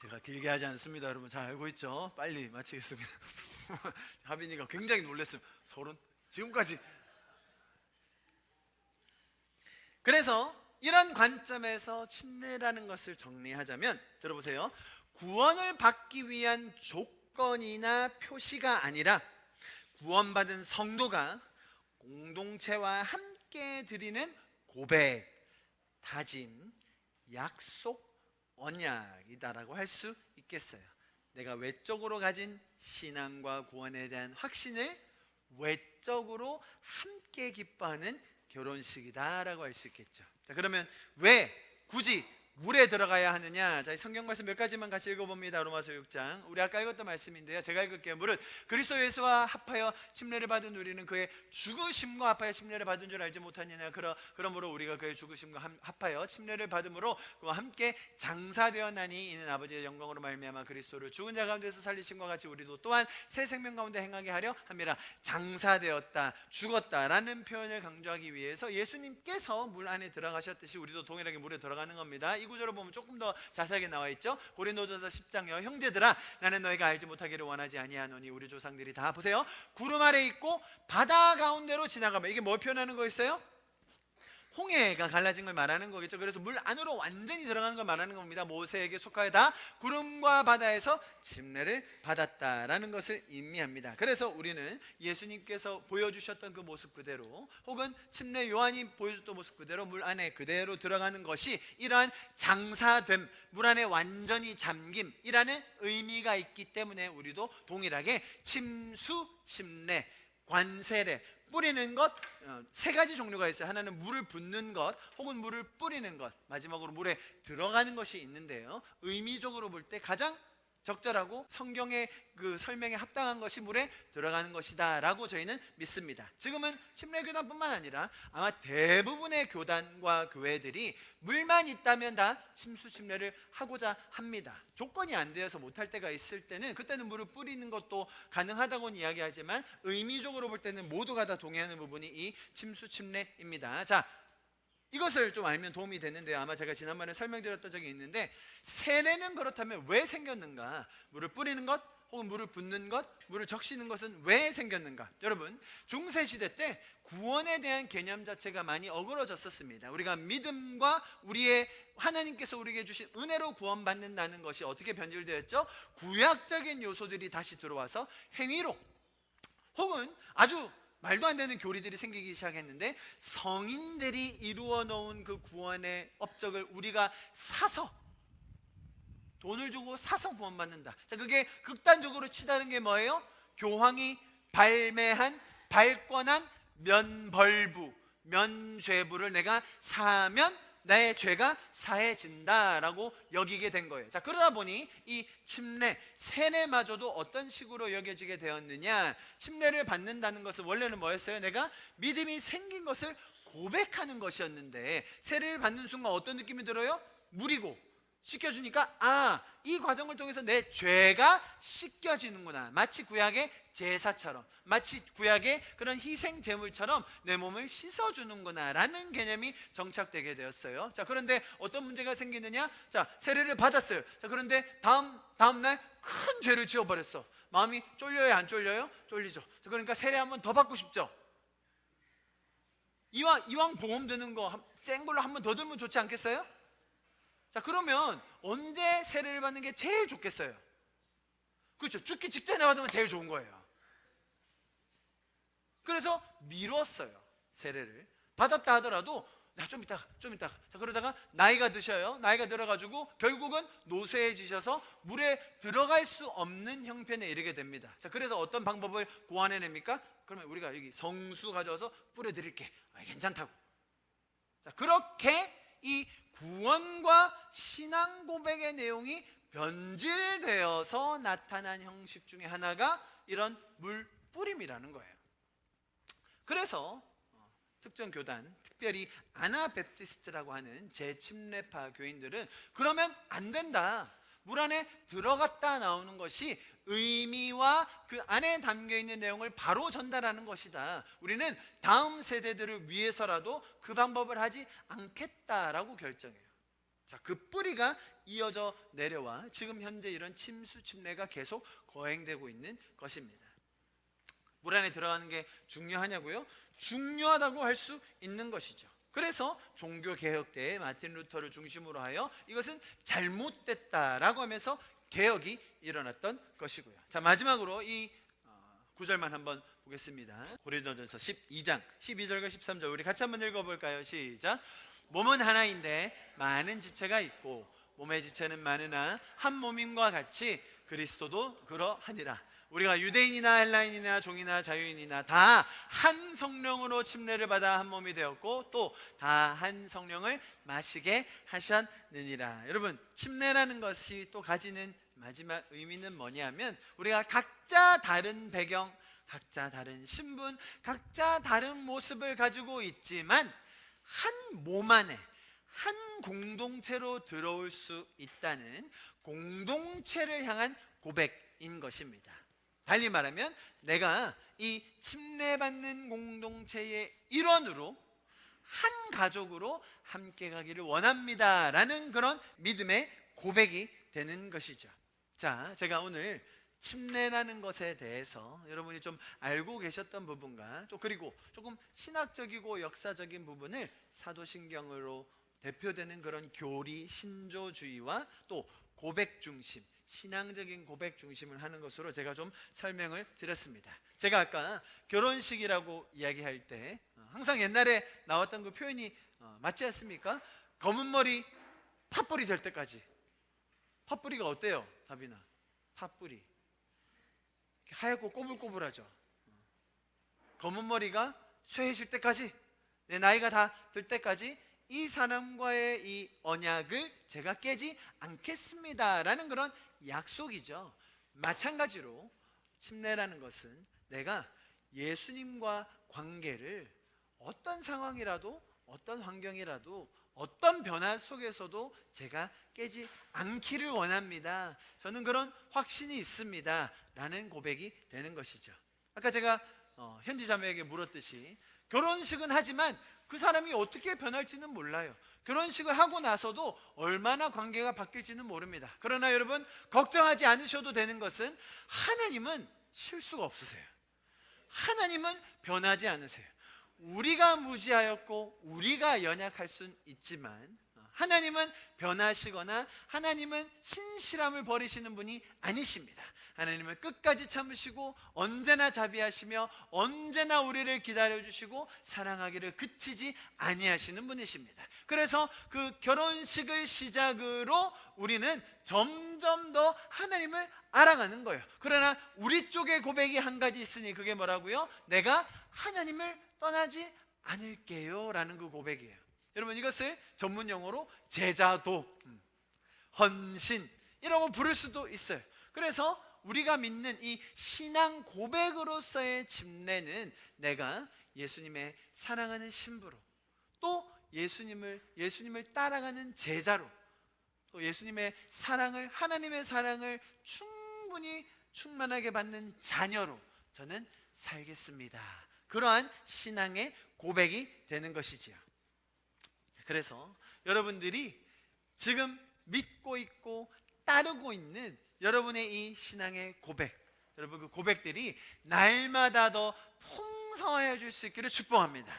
제가 길게 하지 않습니다. 여러분 잘 알고 있죠? 빨리 마치겠습니다. 하빈이가 굉장히 놀랐습니다. 서론? 지금까지. 그래서 이런 관점에서 침례라는 것을 정리하자면, 들어보세요. 구원을 받기 위한 조건이나 표시가 아니라 구원받은 성도가 공동체와 함께 드리는 고백, 다짐, 약속, 언약이다라고 할 수 있겠어요. 내가 외적으로 가진 신앙과 구원에 대한 확신을 외적으로 함께 기뻐하는 결혼식이다라고 할 수 있겠죠. 자, 그러면 왜 굳이 물에 들어가야 하느냐? 자, 성경 말씀 몇 가지만 같이 읽어봅니다. 로마서 6장. 우리 아까 읽었던 말씀인데요, 제가 읽을게요. 물은 그리스도 예수와 합하여 침례를 받은 우리는 그의 죽으심과 합하여 침례를 받은 줄 알지 못하느냐? 그러므로 우리가 그의 죽으심과 합하여 침례를 받음으로 그와 함께 장사되었나니 이는 아버지의 영광으로 말미암아 그리스도를 죽은 자 가운데서 살리심과 같이 우리도 또한 새 생명 가운데 행하게 하려 함이라. 장사되었다, 죽었다라는 표현을 강조하기 위해서 예수님께서 물 안에 들어가셨듯이 우리도 동일하게 물에 들어가는 겁니다. 이 구절을 보면 조금 더 자세하게 나와 있죠. 고린도전서 10장요. 형제들아, 나는 너희가 알지 못하기를 원하지 아니하노니 우리 조상들이 다 보세요, 구름 아래 있고 바다 가운데로 지나가면, 이게 뭘 표현하는 거였어요? 홍해가 갈라진 걸 말하는 거겠죠. 그래서 물 안으로 완전히 들어가는 걸 말하는 겁니다. 모세에게 속하여 다 구름과 바다에서 침례를 받았다라는 것을 의미합니다. 그래서 우리는 예수님께서 보여주셨던 그 모습 그대로, 혹은 침례 요한이 보여줬던 모습 그대로 물 안에 그대로 들어가는 것이 이러한 장사됨, 물 안에 완전히 잠김이라는 의미가 있기 때문에 우리도 동일하게 침수, 침례, 관세례, 뿌리는 것, 세 가지 종류가 있어요. 하나는 물을 붓는 것, 혹은 물을 뿌리는 것, 마지막으로 물에 들어가는 것이 있는데요, 의미적으로 볼 때 가장 적절하고 성경의 그 설명에 합당한 것이 물에 들어가는 것이다 라고 저희는 믿습니다. 지금은 침례교단뿐만 아니라 아마 대부분의 교단과 교회들이 물만 있다면 다 침수 침례를 하고자 합니다. 조건이 안 되어서 못할 때가 있을 때는 그때는 물을 뿌리는 것도 가능하다고는 이야기하지만 의미적으로 볼 때는 모두가 다 동의하는 부분이 이 침수 침례입니다. 자, 이것을 좀 알면 도움이 되는데요. 아마 제가 지난번에 설명드렸던 적이 있는데, 세례는 그렇다면 왜 생겼는가? 물을 뿌리는 것 혹은 물을 붓는 것, 물을 적시는 것은 왜 생겼는가? 여러분, 중세시대 때 구원에 대한 개념 자체가 많이 어그러졌었습니다. 우리가 믿음과 우리의 하나님께서 우리에게 주신 은혜로 구원받는다는 것이 어떻게 변질되었죠? 구약적인 요소들이 다시 들어와서 행위로 혹은 아주 말도 안 되는 교리들이 생기기 시작했는데, 성인들이 이루어 놓은 그 구원의 업적을 우리가 사서, 돈을 주고 사서 구원받는다. 자, 그게 극단적으로 치다는 게 뭐예요? 교황이 발매한 발권한 면벌부, 면죄부를 내가 사면 나의 죄가 사해진다라고 여기게 된 거예요. 자, 그러다 보니 이 침례, 세례마저도 어떤 식으로 여겨지게 되었느냐? 침례를 받는다는 것은 원래는 뭐였어요? 내가 믿음이 생긴 것을 고백하는 것이었는데, 세례를 받는 순간 어떤 느낌이 들어요? 물이고 씻겨주니까 이 과정을 통해서 내 죄가 씻겨지는구나. 마치 구약의 제사처럼, 마치 구약의 그런 희생 제물처럼 내 몸을 씻어주는구나 라는 개념이 정착되게 되었어요. 자, 그런데 어떤 문제가 생기느냐? 자, 세례를 받았어요. 자, 그런데 다음날 큰 죄를 지어버렸어. 마음이 쫄려요, 안 쫄려요? 쫄리죠. 자, 그러니까 세례 한 번 더 받고 싶죠. 이왕 보험 드는 거 센 걸로 한 번 더 들면 좋지 않겠어요? 자, 그러면 언제 세례를 받는 게 제일 좋겠어요? 그렇죠. 죽기 직전에 받으면 제일 좋은 거예요. 그래서 미뤘어요. 세례를 받았다 하더라도 좀 이따가. 자, 그러다가 나이가 드셔요. 나이가 들어가지고 결국은 노쇠해지셔서 물에 들어갈 수 없는 형편에 이르게 됩니다. 자, 그래서 어떤 방법을 고안해냅니까? 그러면 우리가 여기 성수 가져와서 뿌려드릴게. 괜찮다고. 자, 그렇게 이 구원과 신앙 고백의 내용이 변질되어서 나타난 형식 중에 하나가 이런 물 뿌림이라는 거예요. 그래서 특정 교단, 특별히 아나베프티스트라고 하는 재침례파 교인들은 그러면 안 된다. 물 안에 들어갔다 나오는 것이 의미와 그 안에 담겨있는 내용을 바로 전달하는 것이다. 우리는 다음 세대들을 위해서라도 그 방법을 하지 않겠다라고 결정해요. 자, 그 뿌리가 이어져 내려와 지금 현재 이런 침수 침례가 계속 거행되고 있는 것입니다. 물 안에 들어가는 게 중요하냐고요? 중요하다고 할 수 있는 것이죠. 그래서 종교개혁 때 마틴 루터를 중심으로 하여 이것은 잘못됐다라고 하면서 개혁이 일어났던 것이고요. 자, 마지막으로 이 구절만 한번 보겠습니다. 고린도전서 12장 12절과 13절 우리 같이 한번 읽어볼까요? 시작. 몸은 하나인데 많은 지체가 있고 몸의 지체는 많으나 한 몸임과 같이 그리스도도 그러하니라. 우리가 유대인이나 헬라인이나 종이나 자유인이나 다 한 성령으로 침례를 받아 한 몸이 되었고 또 다 한 성령을 마시게 하셨느니라. 여러분, 침례라는 것이 또 가지는 마지막 의미는 뭐냐면 우리가 각자 다른 배경, 각자 다른 신분, 각자 다른 모습을 가지고 있지만 한 몸 안에 한 공동체로 들어올 수 있다는 공동체를 향한 고백인 것입니다. 달리 말하면 내가 이 침례받는 공동체의 일원으로 한 가족으로 함께 가기를 원합니다 라는 그런 믿음의 고백이 되는 것이죠. 자, 제가 오늘 침례라는 것에 대해서 여러분이 좀 알고 계셨던 부분과 또 그리고 조금 신학적이고 역사적인 부분을 사도신경으로 대표되는 그런 교리, 신조주의와 또 고백 중심, 신앙적인 고백 중심을 하는 것으로 제가 좀 설명을 드렸습니다. 제가 아까 결혼식이라고 이야기할 때 항상 옛날에 나왔던 그 표현이 맞지 않습니까? 검은 머리 팥뿌리 될 때까지. 팥뿌리가 어때요? 다빈아, 팥뿌리 하얗고 꼬불꼬불하죠. 검은 머리가 쇠해질 때까지, 내 나이가 다 들 때까지 이 사람과의 이 언약을 제가 깨지 않겠습니다 라는 그런 약속이죠. 마찬가지로 침례라는 것은 내가 예수님과 관계를 어떤 상황이라도, 어떤 환경이라도, 어떤 변화 속에서도 제가 깨지 않기를 원합니다. 저는 그런 확신이 있습니다. 라는 고백이 되는 것이죠. 아까 제가 현지 자매에게 물었듯이 결혼식은 하지만 그 사람이 어떻게 변할지는 몰라요. 결혼식을 하고 나서도 얼마나 관계가 바뀔지는 모릅니다. 그러나 여러분, 걱정하지 않으셔도 되는 것은 하나님은 실수가 없으세요. 하나님은 변하지 않으세요. 우리가 무지하였고 우리가 연약할 순 있지만 하나님은 변하시거나 하나님은 신실함을 버리시는 분이 아니십니다. 하나님은 끝까지 참으시고 언제나 자비하시며 언제나 우리를 기다려주시고 사랑하기를 그치지 아니하시는 분이십니다. 그래서 그 결혼식을 시작으로 우리는 점점 더 하나님을 알아가는 거예요. 그러나 우리 쪽에 고백이 한 가지 있으니 그게 뭐라고요? 내가 하나님을 떠나지 않을게요 라는 그 고백이에요. 여러분, 이것을 전문 용어로 제자도, 헌신이라고 부를 수도 있어요. 그래서 우리가 믿는 이 신앙 고백으로서의 침례는 내가 예수님의 사랑하는 신부로, 또 예수님을 따라가는 제자로, 또 예수님의 사랑을, 하나님의 사랑을 충분히 충만하게 받는 자녀로 저는 살겠습니다. 그러한 신앙의 고백이 되는 것이지요. 그래서 여러분들이 지금 믿고 있고 따르고 있는 여러분의 이 신앙의 고백, 여러분 그 고백들이 날마다 더 풍성해질 수 있기를 축복합니다.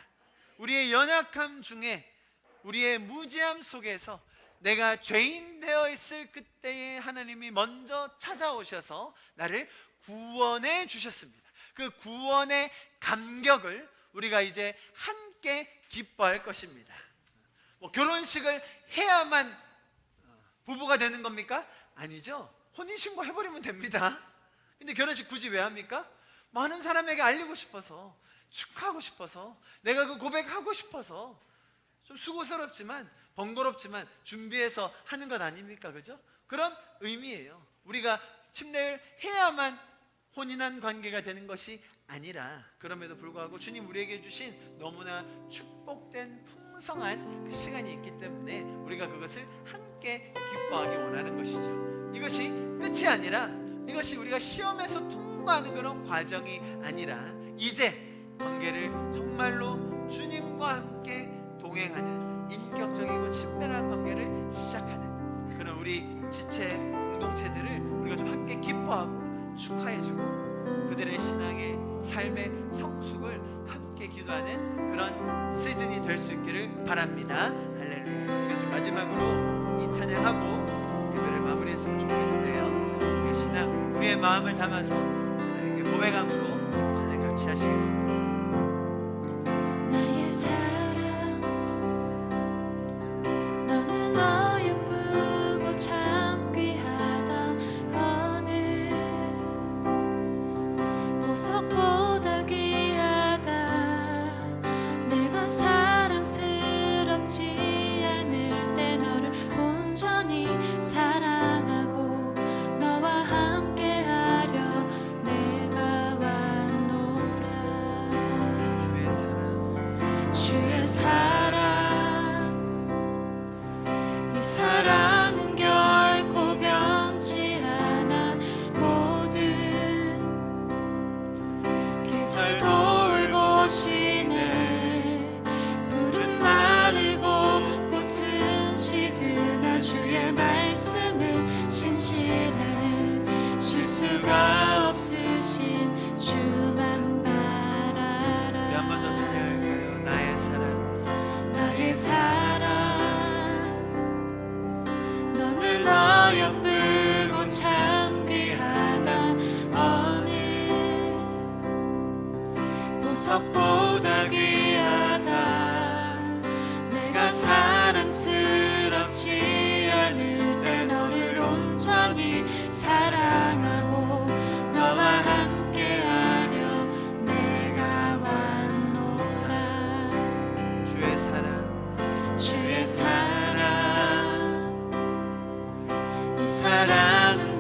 우리의 연약함 중에, 우리의 무지함 속에서 내가 죄인 되어 있을 그때에 하나님이 먼저 찾아오셔서 나를 구원해 주셨습니다. 그 구원의 감격을 우리가 이제 함께 기뻐할 것입니다. 결혼식을 해야만 부부가 되는 겁니까? 아니죠. 혼인신고 해버리면 됩니다. 근데 결혼식 굳이 왜 합니까? 많은 사람에게 알리고 싶어서, 축하하고 싶어서, 내가 그 고백하고 싶어서, 좀 수고스럽지만 번거롭지만 준비해서 하는 것 아닙니까? 그죠? 그런 의미예요. 우리가 침례를 해야만 혼인한 관계가 되는 것이 아니라, 그럼에도 불구하고 주님 우리에게 주신 너무나 축복된 풍성한 그 시간이 있기 때문에 우리가 그것을 함께 기뻐하기 원하는 것이죠. 이것이 끝이 아니라, 이것이 우리가 시험에서 통과하는 그런 과정이 아니라, 이제 관계를 정말로 주님과 함께 동행하는 인격적이고 친밀한 관계를 시작하는 그런 우리 지체 공동체들을 우리가 좀 함께 기뻐하고 축하해주고 그들의 신앙의 삶의 성숙을 함께 기도하는 그런 시즌이 될 수 있기를 바랍니다. 할렐루야. 이제 좀 마지막으로 이 찬양하고 예배를 마무리했으면 좋겠는데요, 우리의 신앙, 우리의 마음을 담아서 하나님께 고백함으로 찬양 같이 하시겠습니다. 나의 사랑, 너는 어여쁘고 참 귀하다. 어느 보석보다 귀하다. 내가 사랑스럽지 않을 때 너를 온전히 사랑하고 너와 함께하려 내가 왔노라. 주의 사랑, 이 사랑은 결코 변치 않아. 모든 계절 돌보시네. 푸른 마르고 꽃은 시드나 주의 말씀은 신실해. 실수가 없으신 주만 바라라. 우리 한 번 더 찬양할까요? 나의 사랑, 나의 사랑, 너는 어여쁘고 참 귀하다. 어느 보석보다 귀하다. 내가 사랑스럽지 않을 때 너를 온전히 사랑하고 너와 함께하려 내가 왔노라. 주의 사랑, 주의 사랑, 이 사랑은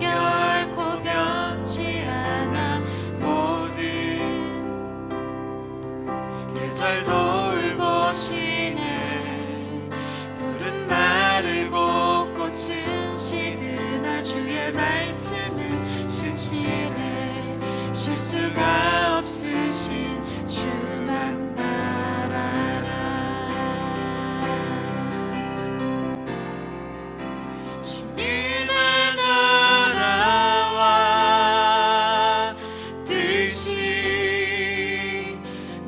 현실에 실수가 없으신 주만 바라라. 주님의 나라와 뜻이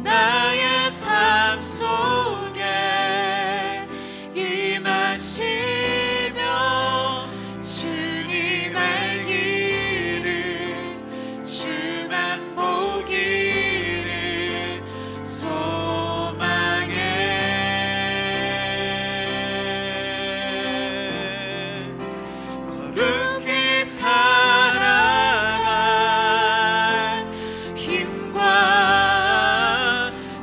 나의 삶 속에 임하시며 주님 알기를 주만 보기를 소망해. 거룩히 살아갈 힘과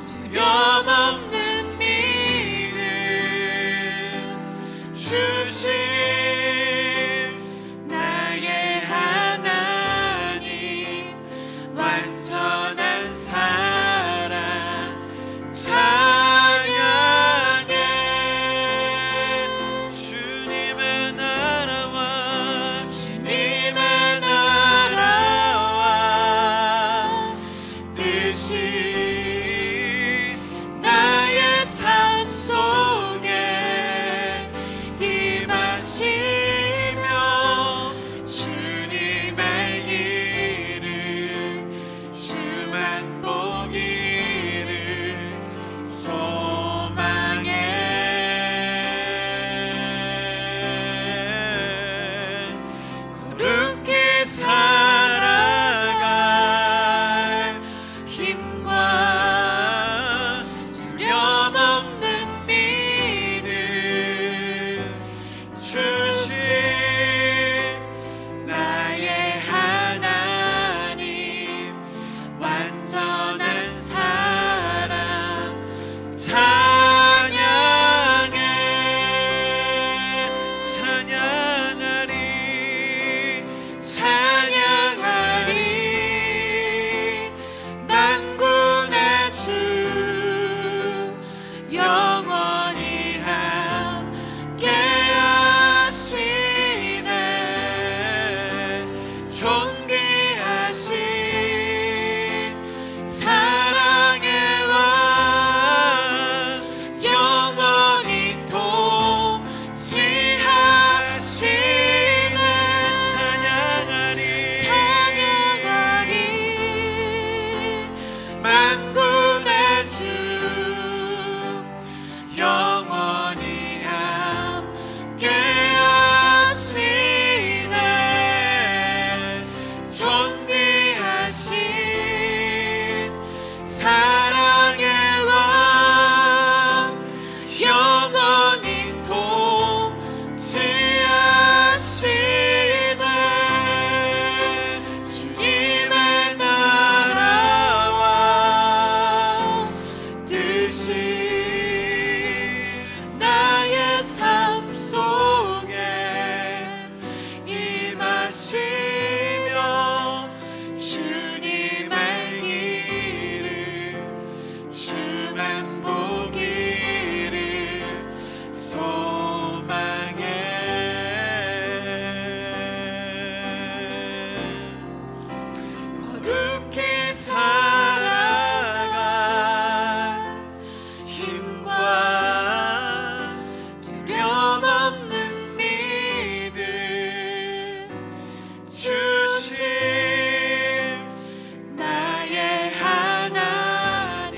두려움 없는 믿음 주신 나의 하나님 완전한 사랑 찬양해. 주님의 나라와 주님의 나라와 뜻이 나의 삶 속에 임하시며 주님 알기를 주만 보기를 소망해. 거룩히 살아갈 힘과 두려움 없는 믿음 주신 나의 하나님 완전한 사랑 찬양해. 찬양하리 만군의 주 영원히 함께 하시네. 존귀하신 사랑의 왕 영원히 통치하시네. 찬양하리 만군의 주 영원히 함께 하시네. 존귀하신 사랑의 왕 영원히 통치하시네. 주님의 나라와 뜻이 나의 삶 속에 임하시며 주님 알기를 주만 보기를 소망해. 거룩히 살아갈 힘과 두려움 없는 믿음 주신 나의 하나님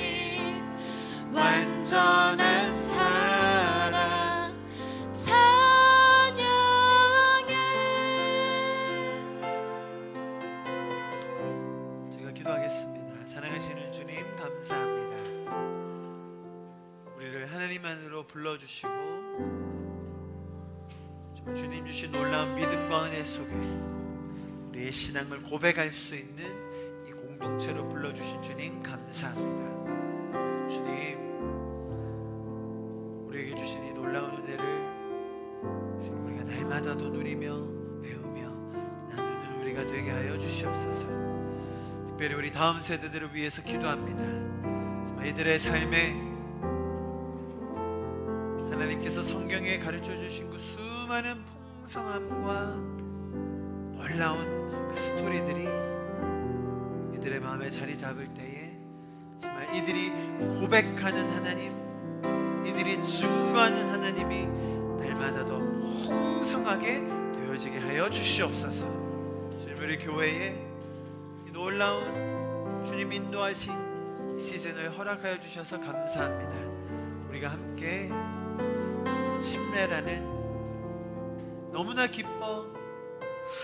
완전한 사랑 찬양해. 제가 기도하겠습니다. 사랑하시는 주님 감사합니다. 우리를 하나님만으로 불러주시고 정말 주님 주신 놀라운 믿음과 은혜 속에 우리의 신앙을 고백할 수 있는 이 공동체로 불러주신 주님 감사합니다. 주님, 우리에게 주신 이 놀라운 은혜를 주님 우리가 날마다 더 누리며 배우며 나누는 우리가 되게 하여 주시옵소서. 특별히 우리 다음 세대들을 위해서 기도합니다. 정말 이들의 삶에 하나님께서 성경에 가르쳐 주신 그 수많은 풍성함과 놀라운 그 스토리들이 이들의 마음에 자리 잡을 때에 정말 이들이 고백하는 하나님, 이들이 증거하는 하나님이 날마다 더 풍성하게 되어지게 하여 주시옵소서. 주님, 우리 교회에 이 놀라운 주님 인도하신 이 시즌을 허락하여 주셔서 감사합니다. 우리가 함께 침례라는 너무나 기뻐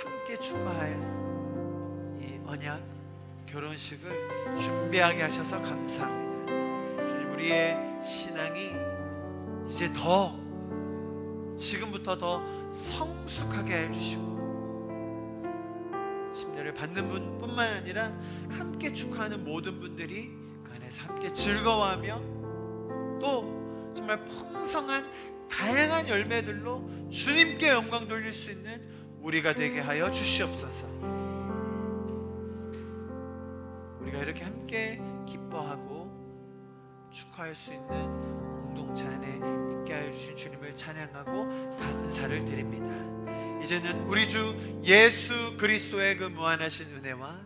함께 축하할 이 언약 결혼식을 준비하게 하셔서 감사합니다. 주님, 우리의 신앙이 이제 더 지금부터 더 성숙하게 해주시고 침례를 받는 분뿐만 아니라 함께 축하하는 모든 분들이 그 안에서 함께 즐거워하며 또 정말 풍성한 다양한 열매들로 주님께 영광 돌릴 수 있는 우리가 되게 하여 주시옵소서. 우리가 이렇게 함께 기뻐하고 축하할 수 있는 공동체 안에 있게 하여 주신 주님을 찬양하고 감사를 드립니다. 이제는 우리 주 예수 그리스도의 그 무한하신 은혜와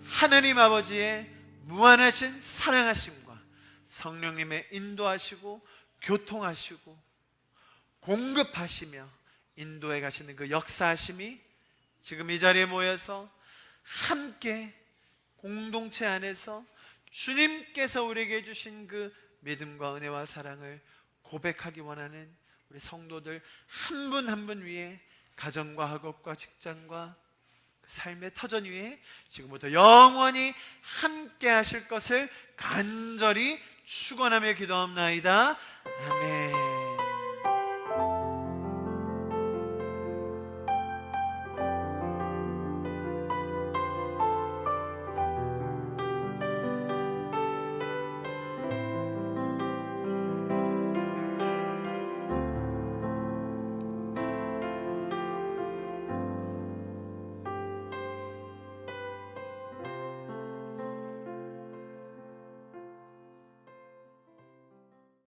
하나님 아버지의 무한하신 사랑하심과 성령님의 인도하시고 교통하시고 공급하시며 인도해 가시는 그 역사하심이 지금 이 자리에 모여서 함께 공동체 안에서 주님께서 우리에게 해주신 그 믿음과 은혜와 사랑을 고백하기 원하는 우리 성도들 한 분 한 분 위에 가정과 학업과 직장과 그 삶의 터전 위에 지금부터 영원히 함께 하실 것을 간절히 축원하며 기도합나이다. 아멘.